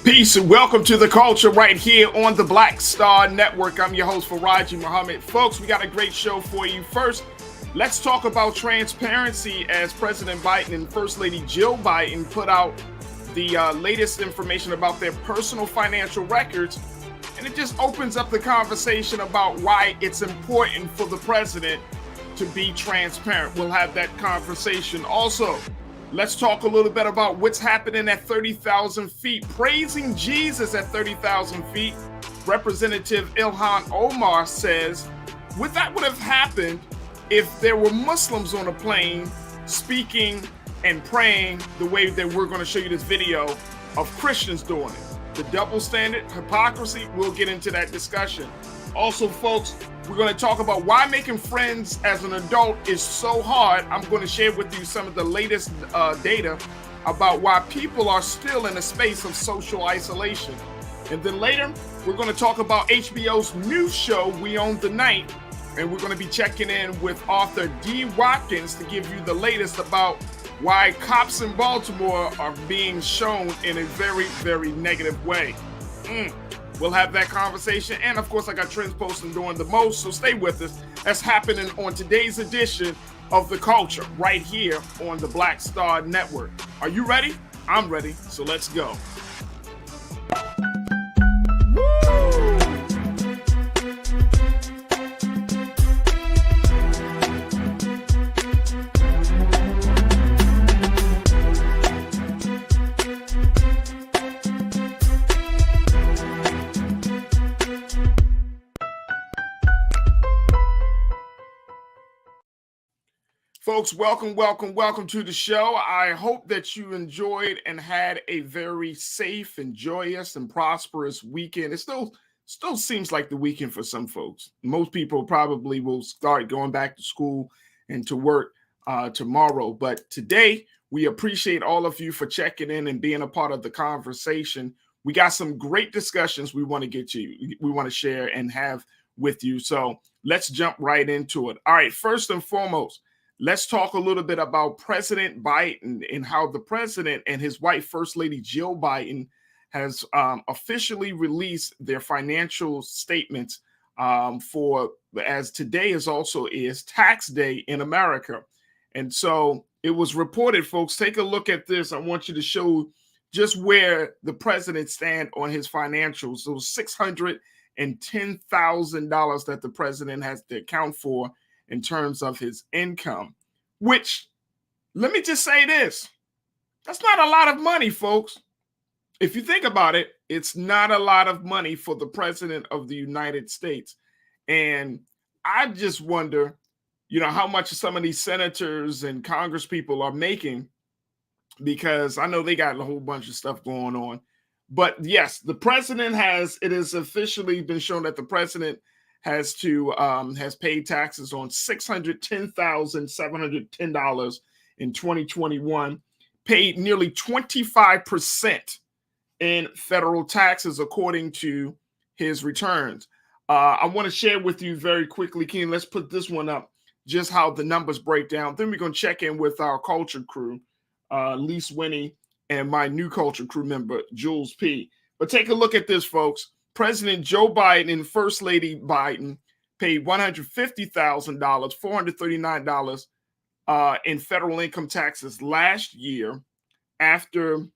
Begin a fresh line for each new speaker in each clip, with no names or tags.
Peace and welcome to The Culture right here on the Black Star Network. I'm your host, Farajii Muhammad. Folks, we got a great show for you. First, let's talk about transparency as President Biden and First Lady Jill Biden put out the latest information about their personal financial records. And it just opens up the conversation about why it's important for the president to be transparent. We'll have that conversation. Also, let's talk a little bit about what's happening at 30,000 feet. Praising Jesus at 30,000 feet. Representative Ilhan Omar says, what that would have happened if there were Muslims on a plane speaking and praying the way that we're going to show you this video of Christians doing it. The double standard, hypocrisy, we'll get into that discussion. Also, folks, we're going to talk about why making friends as an adult is so hard. I'm going to share with you some of the latest data about why people are still in a space of social isolation. And then later, we're going to talk about HBO's new show, We Own the Night. And we're going to be checking in with author D. Watkins to give you the latest about why cops in Baltimore are being shown in a very, very negative way. We'll have that conversation. And of course, I got trends posting doing the most. So stay with us. That's happening on today's edition of The Culture right here on the Black Star Network. Are you ready? I'm ready. So let's go. Folks, welcome to the show. I hope that you enjoyed and had a very safe and joyous and prosperous weekend. It still seems like the weekend for some folks. Most people probably will start going back to school and to work tomorrow. But today, we appreciate all of you for checking in and being a part of the conversation. We got some great discussions we want to get to, we want to share and have with you. So let's jump right into it. All right, first and foremost, let's talk a little bit about President Biden and how the president and his wife, First Lady Jill Biden, has officially released their financial statements for, as today is tax day in America. And so it was reported, folks, take a look at this. I want you to show just where the president stand on his financials. So $610,000 that the president has to account for in terms of his income, which, let me just say this, that's not a lot of money, folks. If you think about it, it's not a lot of money for the president of the United States. And I just wonder, how much some of these senators and Congress people are making, because I know they got a whole bunch of stuff going on. But yes, the president it has officially been shown that the president has paid taxes on $610,710 in 2021, paid nearly 25% in federal taxes, according to his returns. I want to share with you very quickly, Keen. Let's put this one up, just how the numbers break down. Then we're going to check in with our culture crew, Lise Winnie, and my new culture crew member, Jules P. But take a look at this, folks. President Joe Biden and First Lady Biden paid $150,000, $439 in federal income taxes last year, after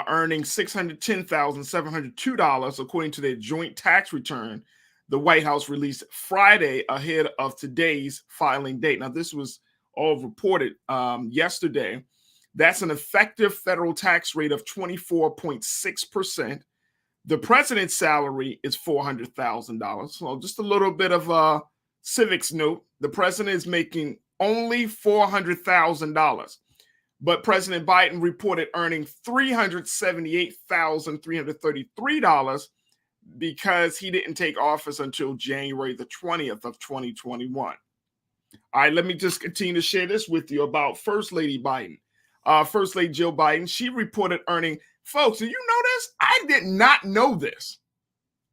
earning $610,702, according to their joint tax return the White House released Friday ahead of today's filing date. Now, this was all reported yesterday. That's an effective federal tax rate of 24.6%. The president's salary is $400,000. So just a little bit of a civics note. The president is making only $400,000. But President Biden reported earning $378,333 because he didn't take office until January the 20th of 2021. All right, let me just continue to share this with you about First Lady Biden. First Lady Jill Biden, she reported earning, folks, do you know this? I did not know this.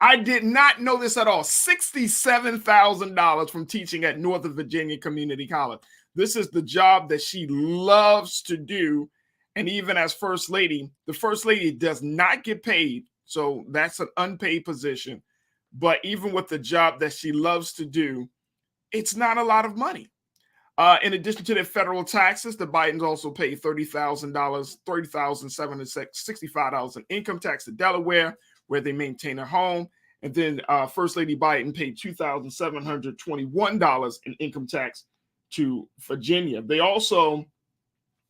I did not know this at all. $67,000 from teaching at Northern Virginia Community College. This is the job that she loves to do. And even as First Lady, the First Lady does not get paid. So that's an unpaid position. But even with the job that she loves to do, it's not a lot of money. In addition to their federal taxes, the Bidens also paid $30,765 in income tax to Delaware, where they maintain their home. And then First Lady Biden paid $2,721 in income tax to Virginia. They also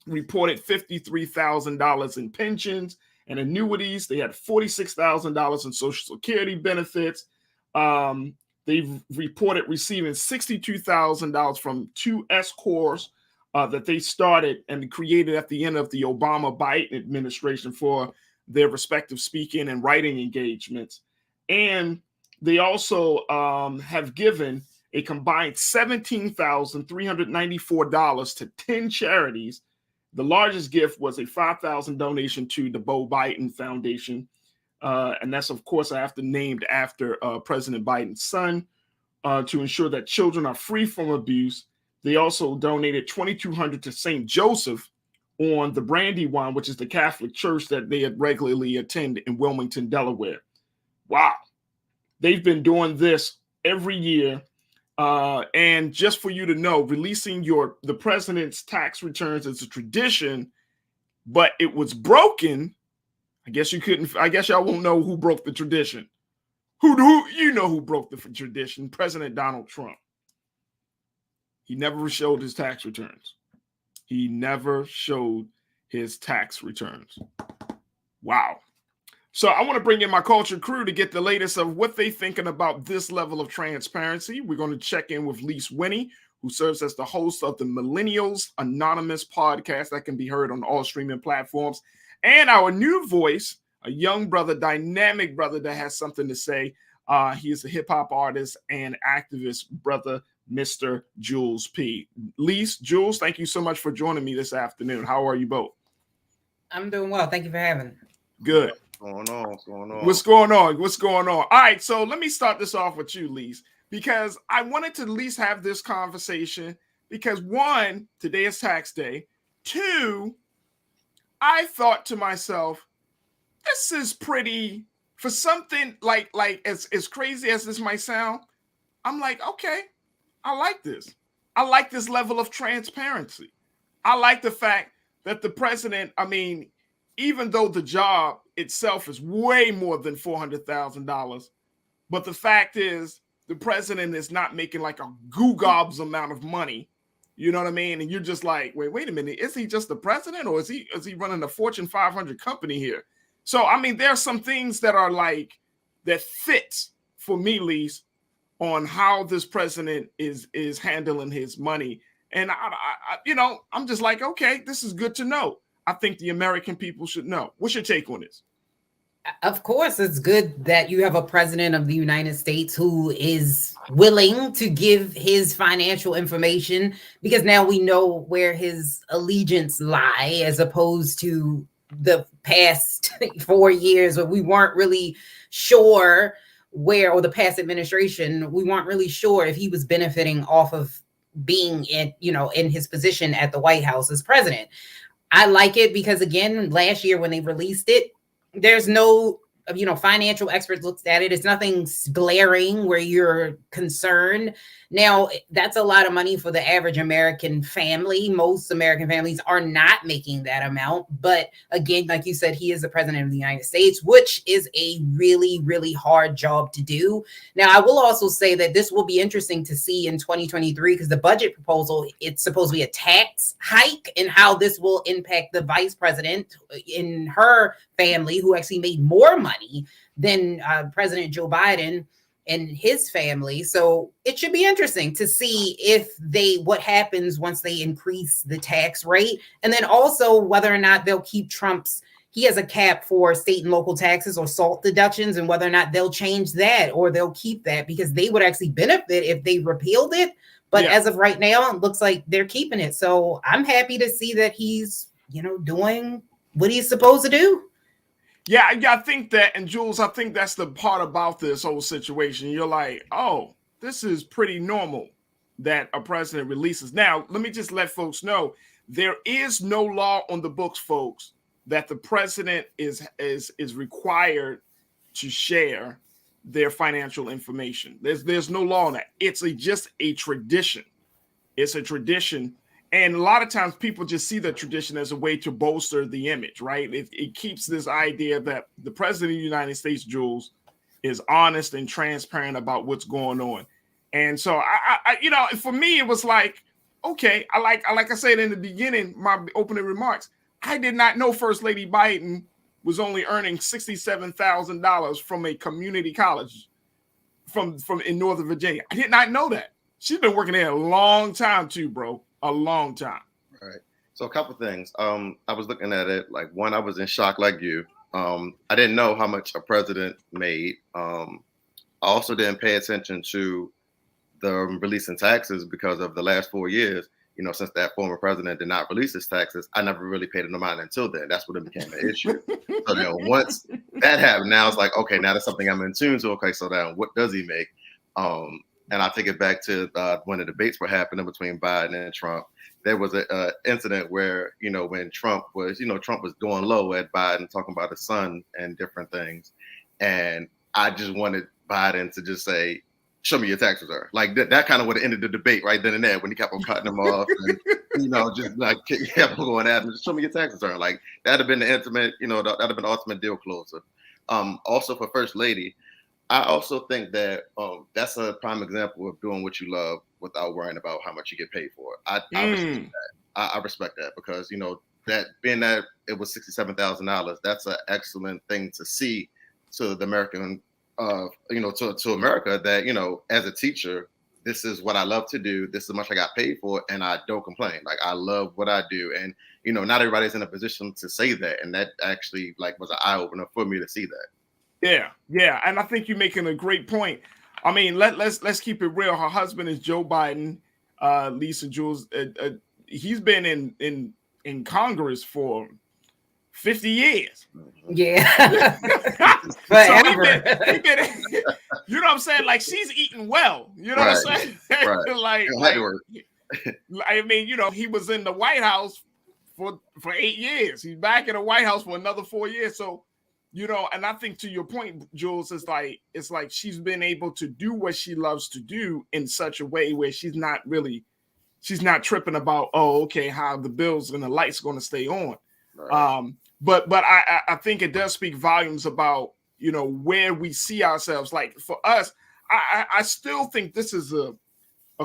reported $53,000 in pensions and annuities. They had $46,000 in Social Security benefits. They've reported receiving $62,000 from two S Corps that they started and created at the end of the Obama-Biden administration for their respective speaking and writing engagements. And they also have given a combined $17,394 to 10 charities. The largest gift was a $5,000 donation to the Beau Biden Foundation. And that's, of course, named after President Biden's son, to ensure that children are free from abuse. They also donated $2,200 to St. Joseph on the Brandywine, which is the Catholic church that they regularly attend in Wilmington, Delaware. Wow. They've been doing this every year. And just for you to know, releasing the president's tax returns is a tradition, but it was broken. I guess y'all won't know who broke the tradition. Who broke the tradition? President Donald Trump. He never showed his tax returns. Wow. So I want to bring in my culture crew to get the latest of what they're thinking about this level of transparency. We're going to check in with Lise Winnie, who serves as the host of the Millennials Anonymous podcast that can be heard on all streaming platforms. And our new voice, a young brother, dynamic brother that has something to say. He is a hip-hop artist and activist, brother, Mr. Jules P. Lise, Jules, thank you so much for joining me this afternoon. How are you both?
I'm doing well. Thank you for having me.
Good.
What's going on?
What's going on? All right, so let me start this off with you, Lise, because I wanted to at least have this conversation because, one, today is tax day. Two, I thought to myself, this is pretty, for something like as crazy as this might sound, I'm like, okay, I like this. I like this level of transparency. I like the fact that the president, even though the job itself is way more than $400,000, but the fact is the president is not making like a goo gobs amount of money. You know what I mean? And you're just like, wait a minute, is he just the president, or is he running a Fortune 500 company here? So I mean, there are some things that are like that fits for me, Lise, on how this president is handling his money. And I'm just like, okay, this is good to know. I think the American people should know. What's your take on this?
Of course, it's good that you have a president of the United States who is willing to give his financial information, because now we know where his allegiance lie, as opposed to the past 4 years where we weren't really sure where, or the past administration, we weren't really sure if he was benefiting off of being in his position at the White House as president. I like it because, again, last year when they released it, there's no, financial experts looked at it. It's nothing glaring where you're concerned. Now, that's a lot of money for the average American family. Most American families are not making that amount. But again, like you said, he is the president of the United States, which is a really, really hard job to do. Now, I will also say that this will be interesting to see in 2023, because the budget proposal, it's supposed to be a tax hike, and how this will impact the vice president in her family, who actually made more money than President Joe Biden and his family. So it should be interesting to see what happens once they increase the tax rate. And then also whether or not they'll keep he has a cap for state and local taxes or SALT deductions, and whether or not they'll change that or they'll keep that, because they would actually benefit if they repealed it. But as of right now, it looks like they're keeping it. So I'm happy to see that he's, doing what he's supposed to do.
Yeah, I think that, and Jules, I think that's the part about this whole situation. You're like, oh, this is pretty normal that a president releases. Now, let me just let folks know, there is no law on the books, folks, that the president is required to share their financial information. There's no law on that. It's just a tradition. It's a tradition. And a lot of times people just see the tradition as a way to bolster the image, right? It keeps this idea that the president of the United States, Jules, is honest and transparent about what's going on. And so for me, it was like, okay, like I said in the beginning, my opening remarks, I did not know First Lady Biden was only earning $67,000 from a community college from in Northern Virginia. I did not know that. She's been working there a long time too, bro. A long time.
Right. So a couple things. I was looking at it. Like, one, I was in shock like you. I didn't know how much a president made. I also didn't pay attention to the releasing taxes because of the last 4 years. Since that former president did not release his taxes, I never really paid it no mind until then. That's when it became an issue. So once that happened, now it's like, okay, now that's something I'm in tune to. Okay, so now what does he make? And I take it back to when the debates were happening between Biden and Trump. There was an incident where, when Trump was going low at Biden, talking about his son and different things. And I just wanted Biden to just say, show me your tax return. Like that kind of would have ended the debate right then and there, when he kept on cutting him off and, just like kept on going at him. Just show me your tax return. Like that'd have been the intimate, that'd have been the ultimate deal closer. Also for First Lady, I also think that that's a prime example of doing what you love without worrying about how much you get paid for it. I respect that. I respect that, because that being that it was $67,000, that's an excellent thing to see to the American, to America, that as a teacher, this is what I love to do. This is how much I got paid for, and I don't complain. Like, I love what I do, and not everybody's in a position to say that, and that actually was an eye opener for me to see that.
Yeah, and I think you're making a great point. I mean, let's keep it real. Her husband is Joe Biden, Lisa, Jules. He's been in Congress for 50 years.
Yeah,
forever. So he been, you know what I'm saying? Like, she's eating well. You know what I'm saying?
Right.
I mean, he was in the White House for 8 years. He's back in the White House for another 4 years. So. And I think, to your point, Jules, it's like she's been able to do what she loves to do in such a way where she's not tripping about, how the bills and the lights going to stay on. Right. but I think it does speak volumes about, you know, where we see ourselves. Like for us, I still think this is a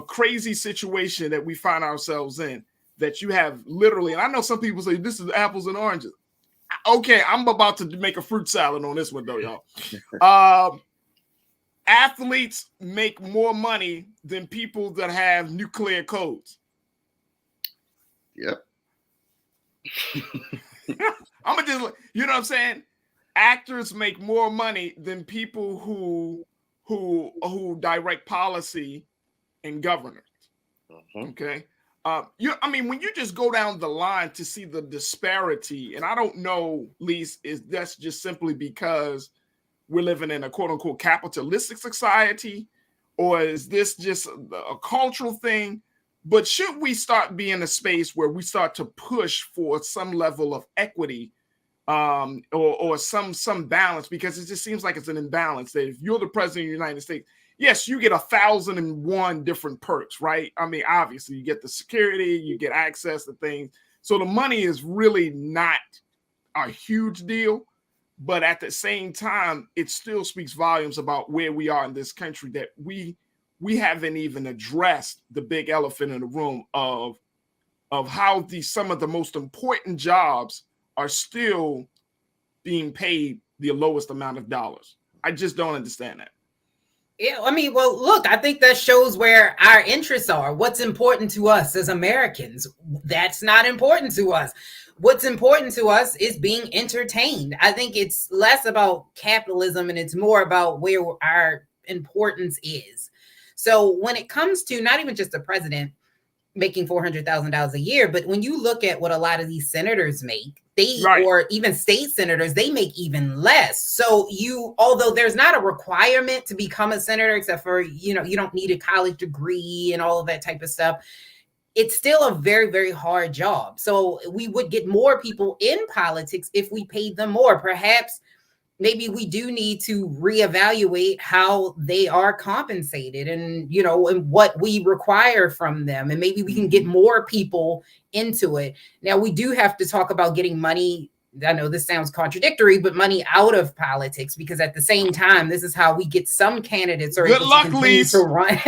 crazy situation that we find ourselves in, that you have literally, and I know some people say this is apples and oranges. Okay, I'm about to make a fruit salad on this one though, y'all. Athletes make more money than people that have nuclear codes.
Yep.
I'm gonna just, you know what I'm saying? Actors make more money than people who direct policy and governance. Okay. I mean, when you just go down the line to see the disparity, and I don't know, Lise, is that's just simply because we're living in a quote unquote capitalistic society, or is this just a cultural thing? But should we start being a space where we start to push for some level of equity, or some balance? Because it just seems like it's an imbalance that if you're the president of the United States, yes, you get 1,001 different perks, right? I mean, obviously you get the security, you get access to things. So the money is really not a huge deal, but at the same time, it still speaks volumes about where we are in this country, that we haven't even addressed the big elephant in the room of how some of the most important jobs are still being paid the lowest amount of dollars. I just don't understand that.
Yeah, I mean, well, look, I think that shows where our interests are. What's important to us as Americans? That's not important to us. What's important to us is being entertained. I think it's less about capitalism and it's more about where our importance is. So when it comes to not even just the president making $400,000 a year, but when you look at what a lot of these senators make, or even state senators, they make even less. So although there's not a requirement to become a senator, except for, you don't need a college degree and all of that type of stuff, it's still a very, very hard job. So we would get more people in politics if we paid them more. Perhaps maybe we do need to reevaluate how they are compensated and, and what we require from them. And maybe we can get more people into it. Now, we do have to talk about getting money. I know this sounds contradictory, but money out of politics, because at the same time, this is how we get some candidates are able to continue to run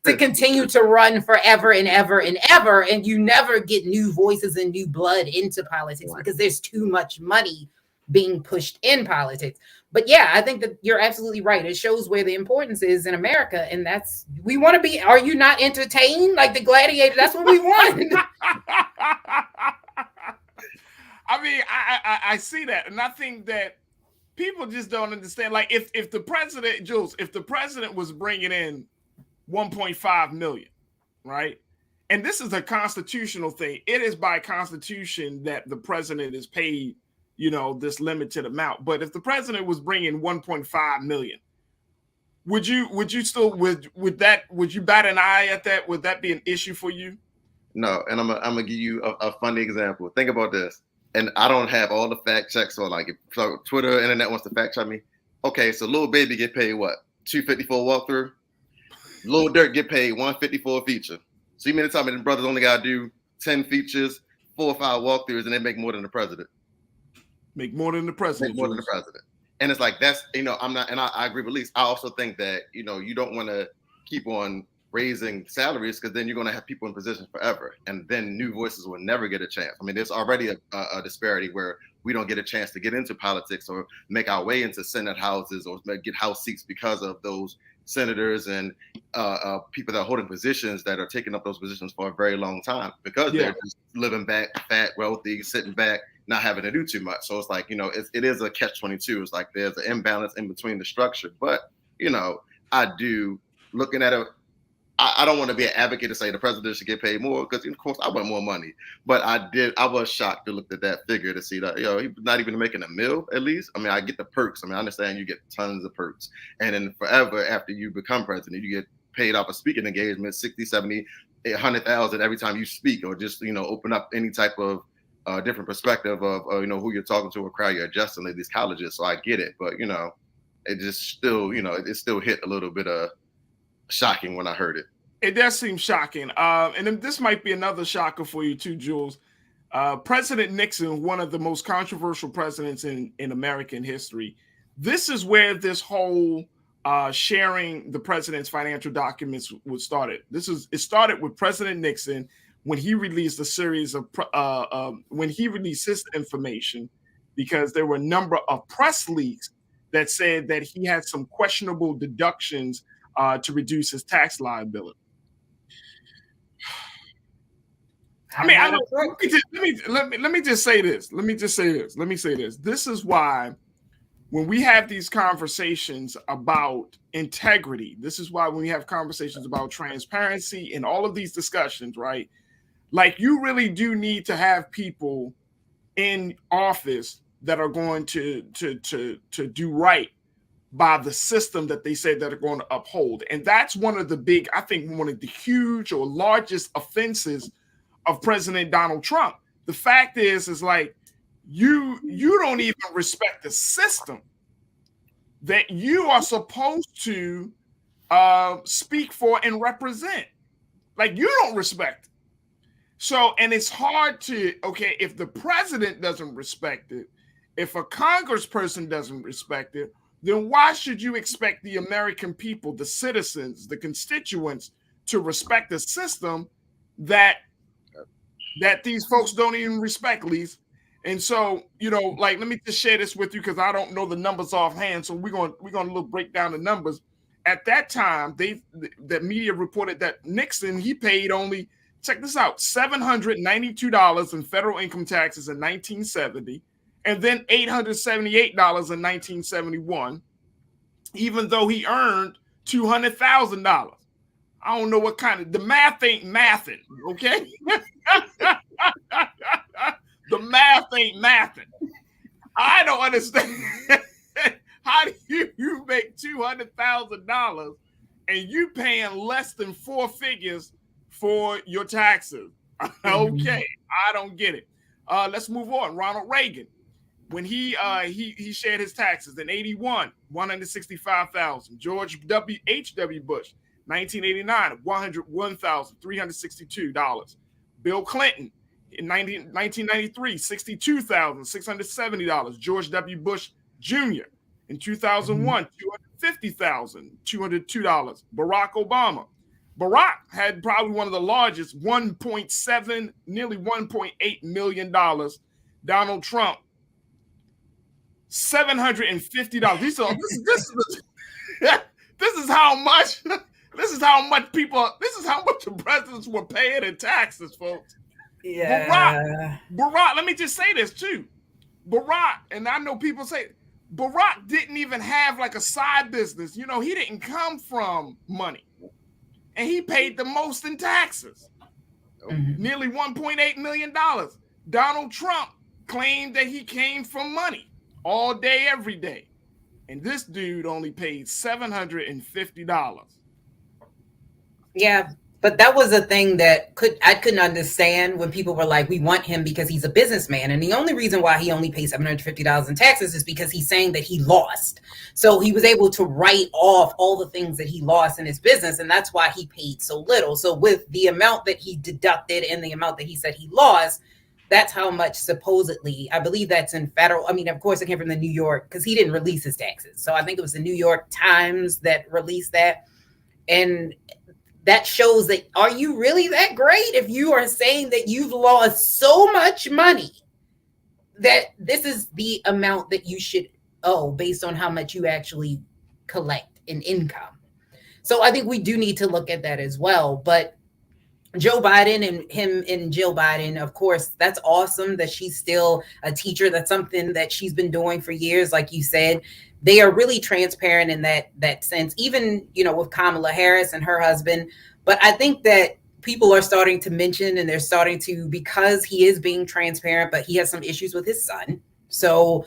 to continue to run forever and ever and ever. And you never get new voices and new blood into politics because there's too much money being pushed in politics. But yeah, I think that you're absolutely right. It shows where the importance is in America. And we want to be, are you not entertained? Like the gladiator, that's what we want.
I mean, I see that. And I think that people just don't understand. Like if the president, Jules, if the president was bringing in 1.5 million, right? And this is a constitutional thing. It is by constitution that the president is paid, this limited amount. But if the president was bringing 1.5 million, would you bat an eye at that? Would that be an issue for you?
No. And I'm gonna give you a funny example. Think about this. And I don't have all the fact checks, or like if Twitter, internet wants to fact check me. Okay, so Lil Baby get paid what? $250 for a walkthrough. Lil Durk get paid $150 for a feature. So you mean to tell me the brothers only gotta do 10 features, 4 or 5 walkthroughs, and they make more than the president?
Make more than the president.
Make more than the president. And it's like, that's, I'm not, and I agree with Lise. I also think that, you don't want to keep on raising salaries, because then you're going to have people in positions forever. And then new voices will never get a chance. I mean, there's already a disparity where we don't get a chance to get into politics or make our way into Senate houses or get House seats because of those senators and people that are holding positions that are taking up those positions for a very long time, because they're just living back, fat, wealthy, sitting back, not having to do too much. So it's like, it is a catch-22. It's like there's an imbalance in between the structure. But, I do, looking at it, I don't want to be an advocate to say the president should get paid more, because of course I want more money. But I was shocked to look at that figure to see that, he's not even making a meal at least. I mean, I get the perks. I mean, I understand you get tons of perks. And then forever after you become president, you get paid off a speaking engagement, 60, 70, 100,000 every time you speak, or just, open up any type of different perspective of who you're talking to, or crowd you're adjusting at these colleges. So I get it, but it just still it still hit a little bit of shocking when I heard it.
It does seem shocking, and then this might be another shocker for you too, Jules. President Nixon, one of the most controversial presidents in American history. This is where this whole sharing the president's financial documents was started. It started with President Nixon when he released a series of when he released his information, because there were a number of press leaks that said that he had some questionable deductions to reduce his tax liability. I mean, let me just say this. Let me say this. This is why when we have these conversations about integrity, this is why when we have conversations about transparency and all of these discussions, right? Like, you really do need to have people in office that are going to do right by the system that they say that are going to uphold. And that's one of the big, I think, one of the huge or largest offenses of President Donald Trump. The fact is like, you don't even respect the system that you are supposed to speak for and represent. Like, you don't respect it. So, and it's hard to, okay, if the president doesn't respect it, if a congressperson doesn't respect it, then why should you expect the American people, the citizens, the constituents, to respect a system that these folks don't even respect, Lise? And so, like, let me just share this with you, because I don't know the numbers offhand. So we're gonna break down the numbers. At that time, the media reported that Nixon, he paid only, check this out, $792 in federal income taxes in 1970, and then $878 in 1971, even though he earned $200,000. I don't know what kind of, the math ain't mathing, okay? The math ain't mathing. I don't understand. How do you make $200,000 and you paying less than four figures for your taxes? Okay, I don't get it. Let's move on. Ronald Reagan, when he shared his taxes in 81, $165,000. George H.W. Bush, 1989, $101,362. Bill Clinton in 1993, $62,670. George W. Bush Jr. in 2001, $250,202. Barack Obama. Barack had probably one of the largest, nearly $1.8 million. Donald Trump, $750. This is how much the presidents were paying in taxes, folks.
Yeah.
Barack, let me just say this too. Barack, and I know people say, Barack didn't even have like a side business. He didn't come from money. And he paid the most in taxes. Nearly $1.8 million. Donald Trump claimed that he came from money all day, every day. And this dude only paid $750.
Yeah, but that was a thing that I couldn't understand when people were like, we want him because he's a businessman. And the only reason why he only pays $750 in taxes is because he's saying that he lost. So he was able to write off all the things that he lost in his business. And that's why he paid so little. So with the amount that he deducted and the amount that he said he lost, that's how much supposedly, I believe that's in federal. I mean, of course, it came from the New York, because he didn't release his taxes. So I think it was the New York Times that released that. And that shows that, are you really that great if you are saying that you've lost so much money that this is the amount that you should owe based on how much you actually collect in income? So I think we do need to look at that as well. But Joe Biden and him and Jill Biden, of course, that's awesome that she's still a teacher. That's something that she's been doing for years, like you said. They are really transparent in that sense, even, with Kamala Harris and her husband. But I think that people are starting to mention, and they're starting to, because he is being transparent, but he has some issues with his son. So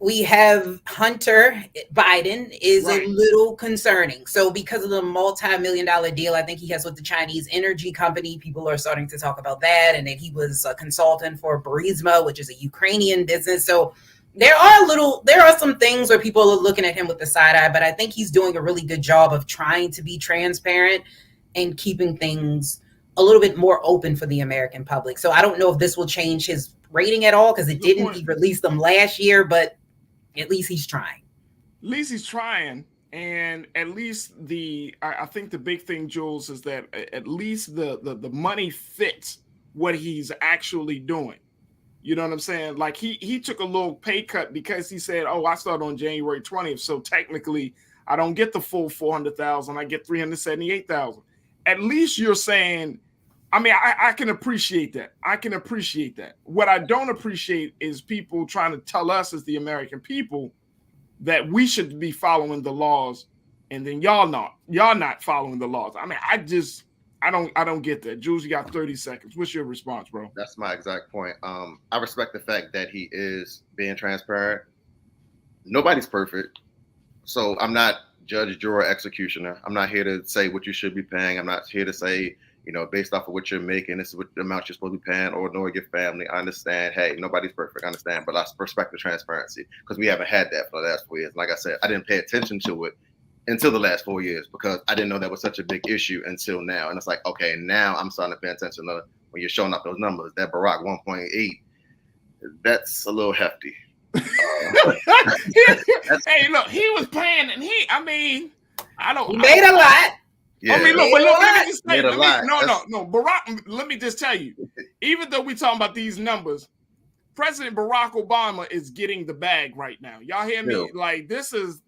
we have Hunter Biden is a little concerning. So because of the multi-million-dollar deal I think he has with the Chinese energy company, people are starting to talk about that, and that he was a consultant for Burisma, which is a Ukrainian business. So there are some things where people are looking at him with the side eye, but I think he's doing a really good job of trying to be transparent and keeping things a little bit more open for the American public. So I don't know if this will change his rating at all, because it didn't. He released them last year, but at least he's trying.
At least he's trying. And at least I think the big thing, Jules, is that at least the money fits what he's actually doing. You know what I'm saying? Like he took a little pay cut because he said, "Oh, I start on January 20th, so technically I don't get the full 400,000. I get 378,000." At least you're saying, I mean, I can appreciate that. I can appreciate that. What I don't appreciate is people trying to tell us as the American people that we should be following the laws, and then y'all not following the laws. I mean, I don't get that. Jules, you got 30 seconds. What's your response, bro?
That's my exact point. I respect the fact that he is being transparent. Nobody's perfect. So I'm not judge, juror, executioner. I'm not here to say what you should be paying. I'm not here to say, based off of what you're making, this is what the amount you're supposed to be paying, or ignore your family. I understand. Hey, nobody's perfect. I understand. But I respect the transparency, because we haven't had that for the last 4 years. Like I said, I didn't pay attention to it until the last 4 years, because I didn't know that was such a big issue until now. And it's like, okay, now I'm starting to pay attention to when you're showing up those numbers. That Barack 1.8, that's a little hefty.
Hey, look, he was paying, and he
made a lot.
Yeah. I mean, look, let me just say,
no,
Barack, let me just tell you, even though we're talking about these numbers, President Barack Obama is getting the bag right now. Y'all hear me?
Ew.
Like, this is,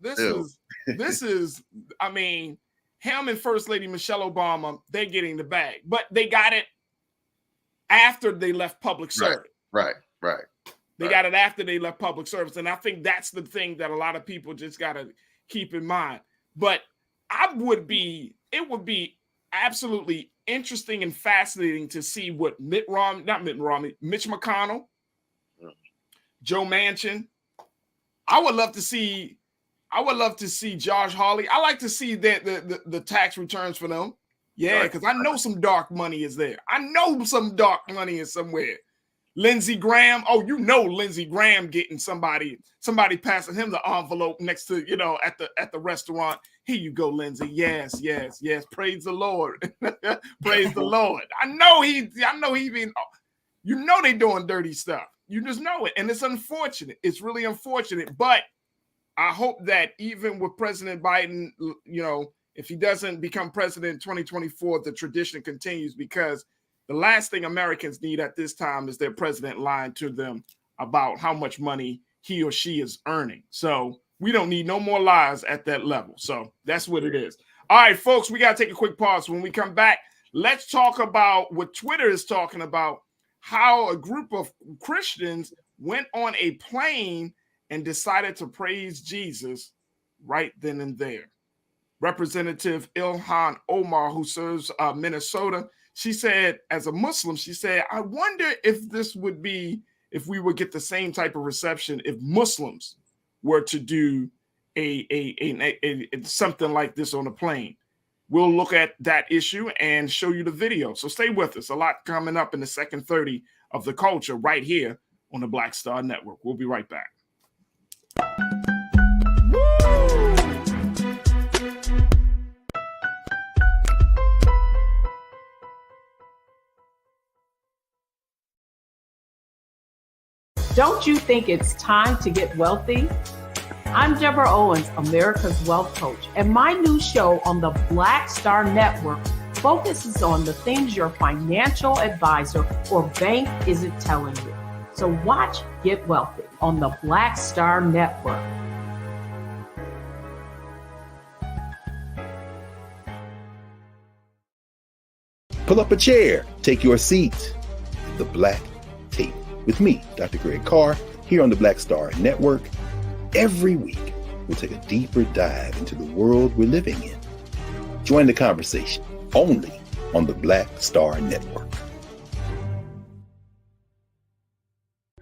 I mean, him and First Lady Michelle Obama, they're getting the bag, but they got it after they left public service.
Right.
They got it after they left public service. And I think that's the thing that a lot of people just got to keep in mind. But it would be absolutely interesting and fascinating to see what Mitch McConnell, Joe Manchin. I would love to see Josh Hawley. I like to see the tax returns for them. Yeah, because I know some dark money is there. I know some dark money is somewhere. Lindsey Graham. Oh, Lindsey Graham getting somebody passing him the envelope next to, at the restaurant. Here you go, Lindsey. Yes. Praise the Lord. Praise the Lord. I know he been, they doing dirty stuff. You just know it. And it's unfortunate. It's really unfortunate. But I hope that even with President Biden, if he doesn't become president in 2024, the tradition continues, because the last thing Americans need at this time is their president lying to them about how much money he or she is earning. So we don't need no more lies at that level. So that's what it is. All right, folks, we got to take a quick pause. When we come back, let's talk about what Twitter is talking about, how a group of Christians went on a plane and decided to praise Jesus right then and there. Representative Ilhan Omar, who serves Minnesota, she said, as a Muslim, I wonder if we would get the same type of reception if Muslims were to do a something like this on a plane. We'll look at that issue and show you the video. So stay with us. A lot coming up in the second 30 of The Culture right here on the Black Star Network. We'll be right back.
Don't you think it's time to get wealthy? I'm Deborah Owens, America's Wealth Coach, and my new show on the Black Star Network focuses on the things your financial advisor or bank isn't telling you. So watch Get Wealthy on the Black Star Network.
Pull up a chair, take your seat. The Black Tape with me, Dr. Greg Carr, here on the Black Star Network. Every week, we'll take a deeper dive into the world we're living in. Join the conversation only on the Black Star Network.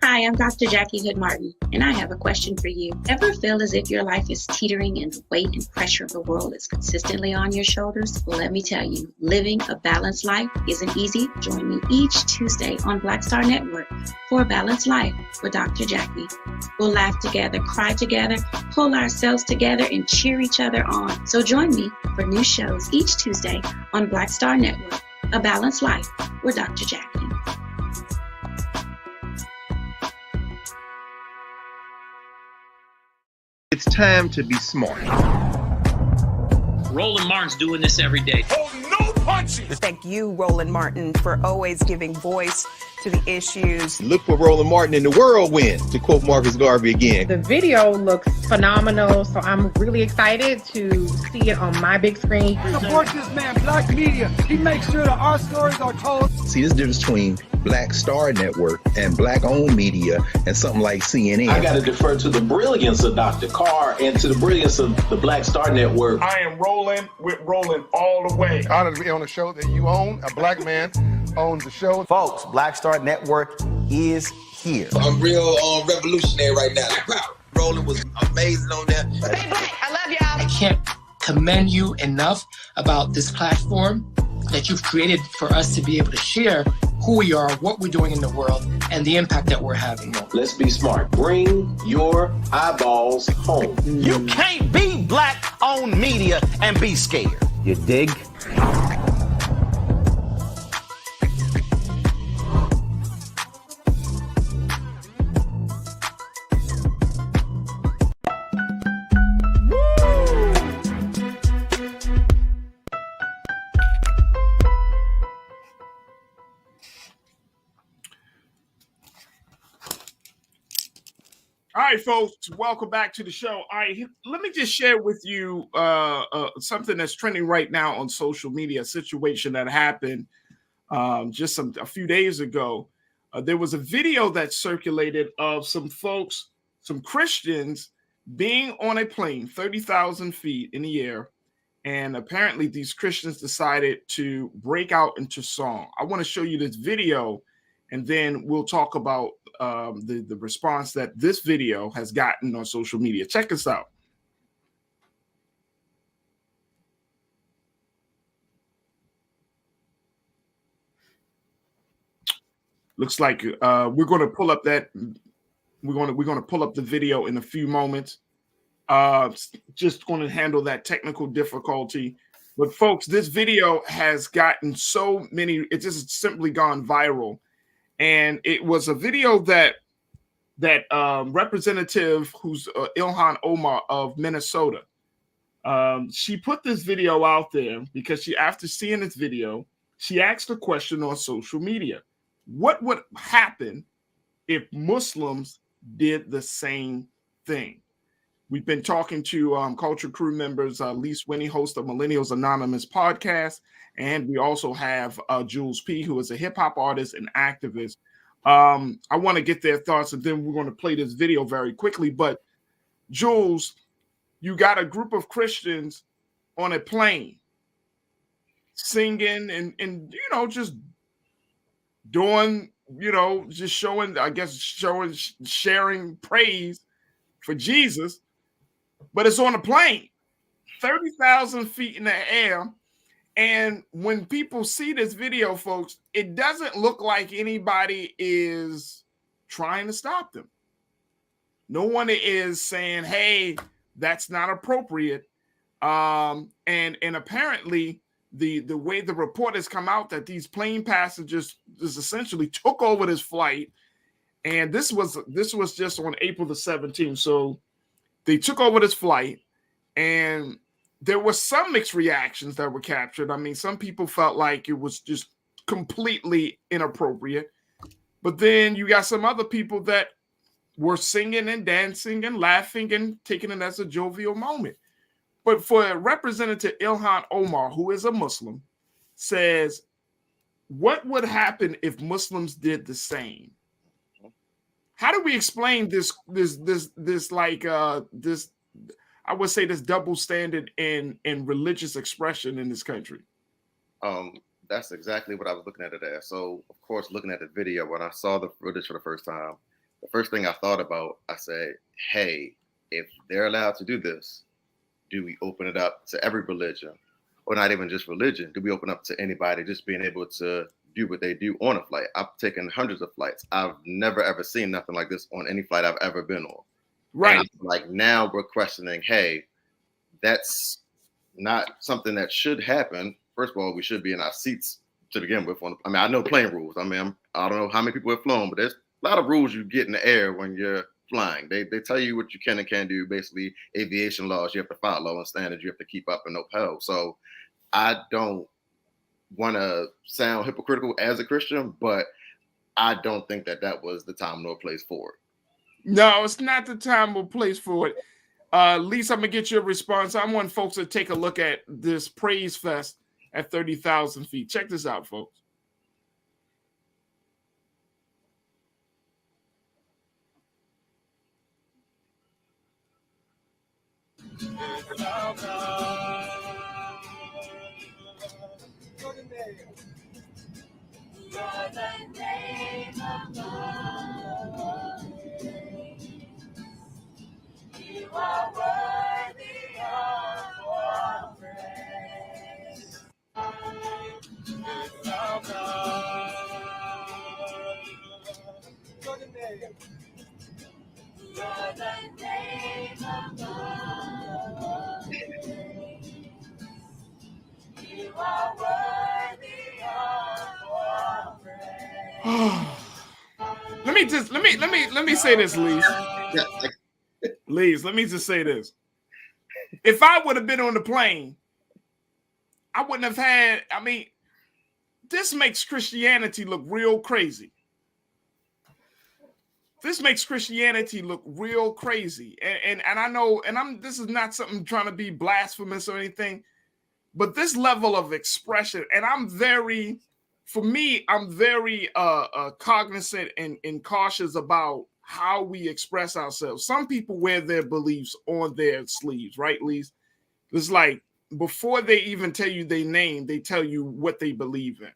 Hi, I'm Dr. Jackie Hood Martin, and I have a question for you. Ever feel as if your life is teetering and the weight and pressure of the world is consistently on your shoulders? Well, let me tell you, living a balanced life isn't easy. Join me each Tuesday on Black Star Network for A Balanced Life with Dr. Jackie. We'll laugh together, cry together, pull ourselves together, and cheer each other on. So join me for new shows each Tuesday on Black Star Network A Balanced Life with Dr. Jackie.
It's time to be smart.
Roland Martin's doing this every day.
Oh, no punching!
Thank you, Roland Martin, for always giving voice to the issues.
Look for Roland Martin in the whirlwind, to quote Marcus Garvey again.
The video looks phenomenal, so I'm really excited to see it on my big screen.
Support this man, Black Media. He makes sure that our stories are told.
See, this difference between Black Star Network and Black-owned media and something like CNN.
I got to defer to the brilliance of Dr. Carr and to the brilliance of the Black Star Network.
I am rolling with Roland all the way.
Honored to be on a show that you own. A black man owns the show.
Folks, Black Star Network is here.
I'm real revolutionary right now. Roland was amazing on that.
Hey, Black, I love y'all. I can't commend you enough about this platform that you've created for us to be able to share who we are, what we're doing in the world, and the impact that we're having.
Let's be smart. Bring your eyeballs home.
You can't be Black-owned media and be scared. You dig?
All right, folks, welcome back to the show. All right, let me just share with you something that's trending right now on social media, a situation that happened just a few days ago. There was a video that circulated of some folks, some Christians, being on a plane 30,000 feet in the air, and apparently these Christians decided to break out into song. I want to show you this video, and then we'll talk about the response that this video has gotten on social media. Check this out. Looks like we're going to pull up that. We're going to pull up the video in a few moments. Just going to handle that technical difficulty. But folks, this video has gotten so many. It just simply gone viral. And it was a video that representative who's Ilhan Omar of Minnesota. She put this video out there because after seeing this video, she asked a question on social media. What would happen if Muslims did the same thing? We've been talking to Culture Crew members, Lee Swinney, host of Millennials Anonymous podcast, and we also have Jules P., who is a hip-hop artist and activist. I want to get their thoughts, and then we're going to play this video very quickly. But, Jules, you got a group of Christians on a plane singing and just doing, just showing, sharing praise for Jesus. But it's on a plane, 30,000 feet in the air. And when people see this video, folks, it doesn't look like anybody is trying to stop them. No one is saying, hey, that's not appropriate. And apparently the way the report has come out that these plane passengers just essentially took over this flight. And this was just on April the 17th. So they took over this flight, and there were some mixed reactions that were captured. I mean, some people felt like it was just completely inappropriate. But then you got some other people that were singing and dancing and laughing and taking it as a jovial moment. But for Representative Ilhan Omar, who is a Muslim, says, what would happen if Muslims did the same? How do we explain this I would say this double standard in religious expression in this country?
That's exactly what I was looking at it as. So, of course, looking at the video, when I saw the footage for the first time, the first thing I thought about, I said, hey, if they're allowed to do this, do we open it up to every religion? Or not even just religion? Do we open up to anybody just being able to do what they do on a flight? I've taken hundreds of flights. I've never, ever seen nothing like this on any flight I've ever been on.
Right.
And like now we're questioning, hey, that's not something that should happen. First of all, we should be in our seats to begin with. I mean, I know plane rules. I mean, I don't know how many people have flown, but there's a lot of rules you get in the air when you're flying. They tell you what you can and can't do. Basically, aviation laws you have to follow and standards you have to keep up and uphold. So I don't want to sound hypocritical as a Christian, but I don't think that was the time nor place for it.
No, it's not the time or place for it. Lisa, I'm gonna get your response. I want folks to take a look at this Praise Fest at 30,000 feet. Check this out, folks.
You are worthy of our praise. You're the name above praise. You are worthy of our praise.
Let me say this, Lise. Lise, let me just say this. If I would have been on the plane, I wouldn't have had, I mean, this makes Christianity look real crazy. This makes Christianity look real crazy. And I know, and this is not something trying to be blasphemous or anything, but this level of expression, and I'm very cognizant and cautious about how we express ourselves. Some people wear their beliefs on their sleeves, right, Lise? It's like before they even tell you their name, they tell you what they believe in.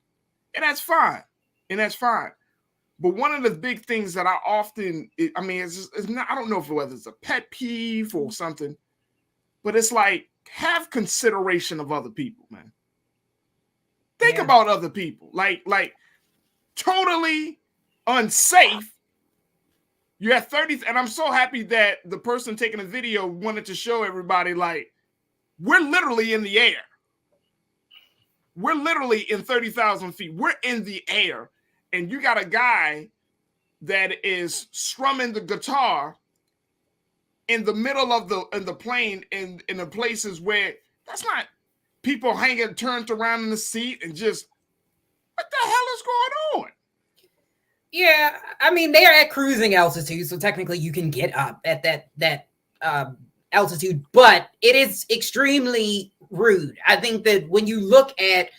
And that's fine. But one of the big things that I often, it's not, I don't know whether it's a pet peeve or something, but it's like, have consideration of other people, man. Think about other people. Like totally unsafe. You're at 30, and I'm so happy that the person taking the video wanted to show everybody, like, we're literally in the air. We're literally in 30,000 feet. We're in the air. And you got a guy that is strumming the guitar in the middle of the plane in the places where that's not people hanging, turned around in the seat and just, what the hell is going on?
Yeah, I mean, they are at cruising altitude, so technically you can get up at that altitude, but it is extremely rude. I think that when you look at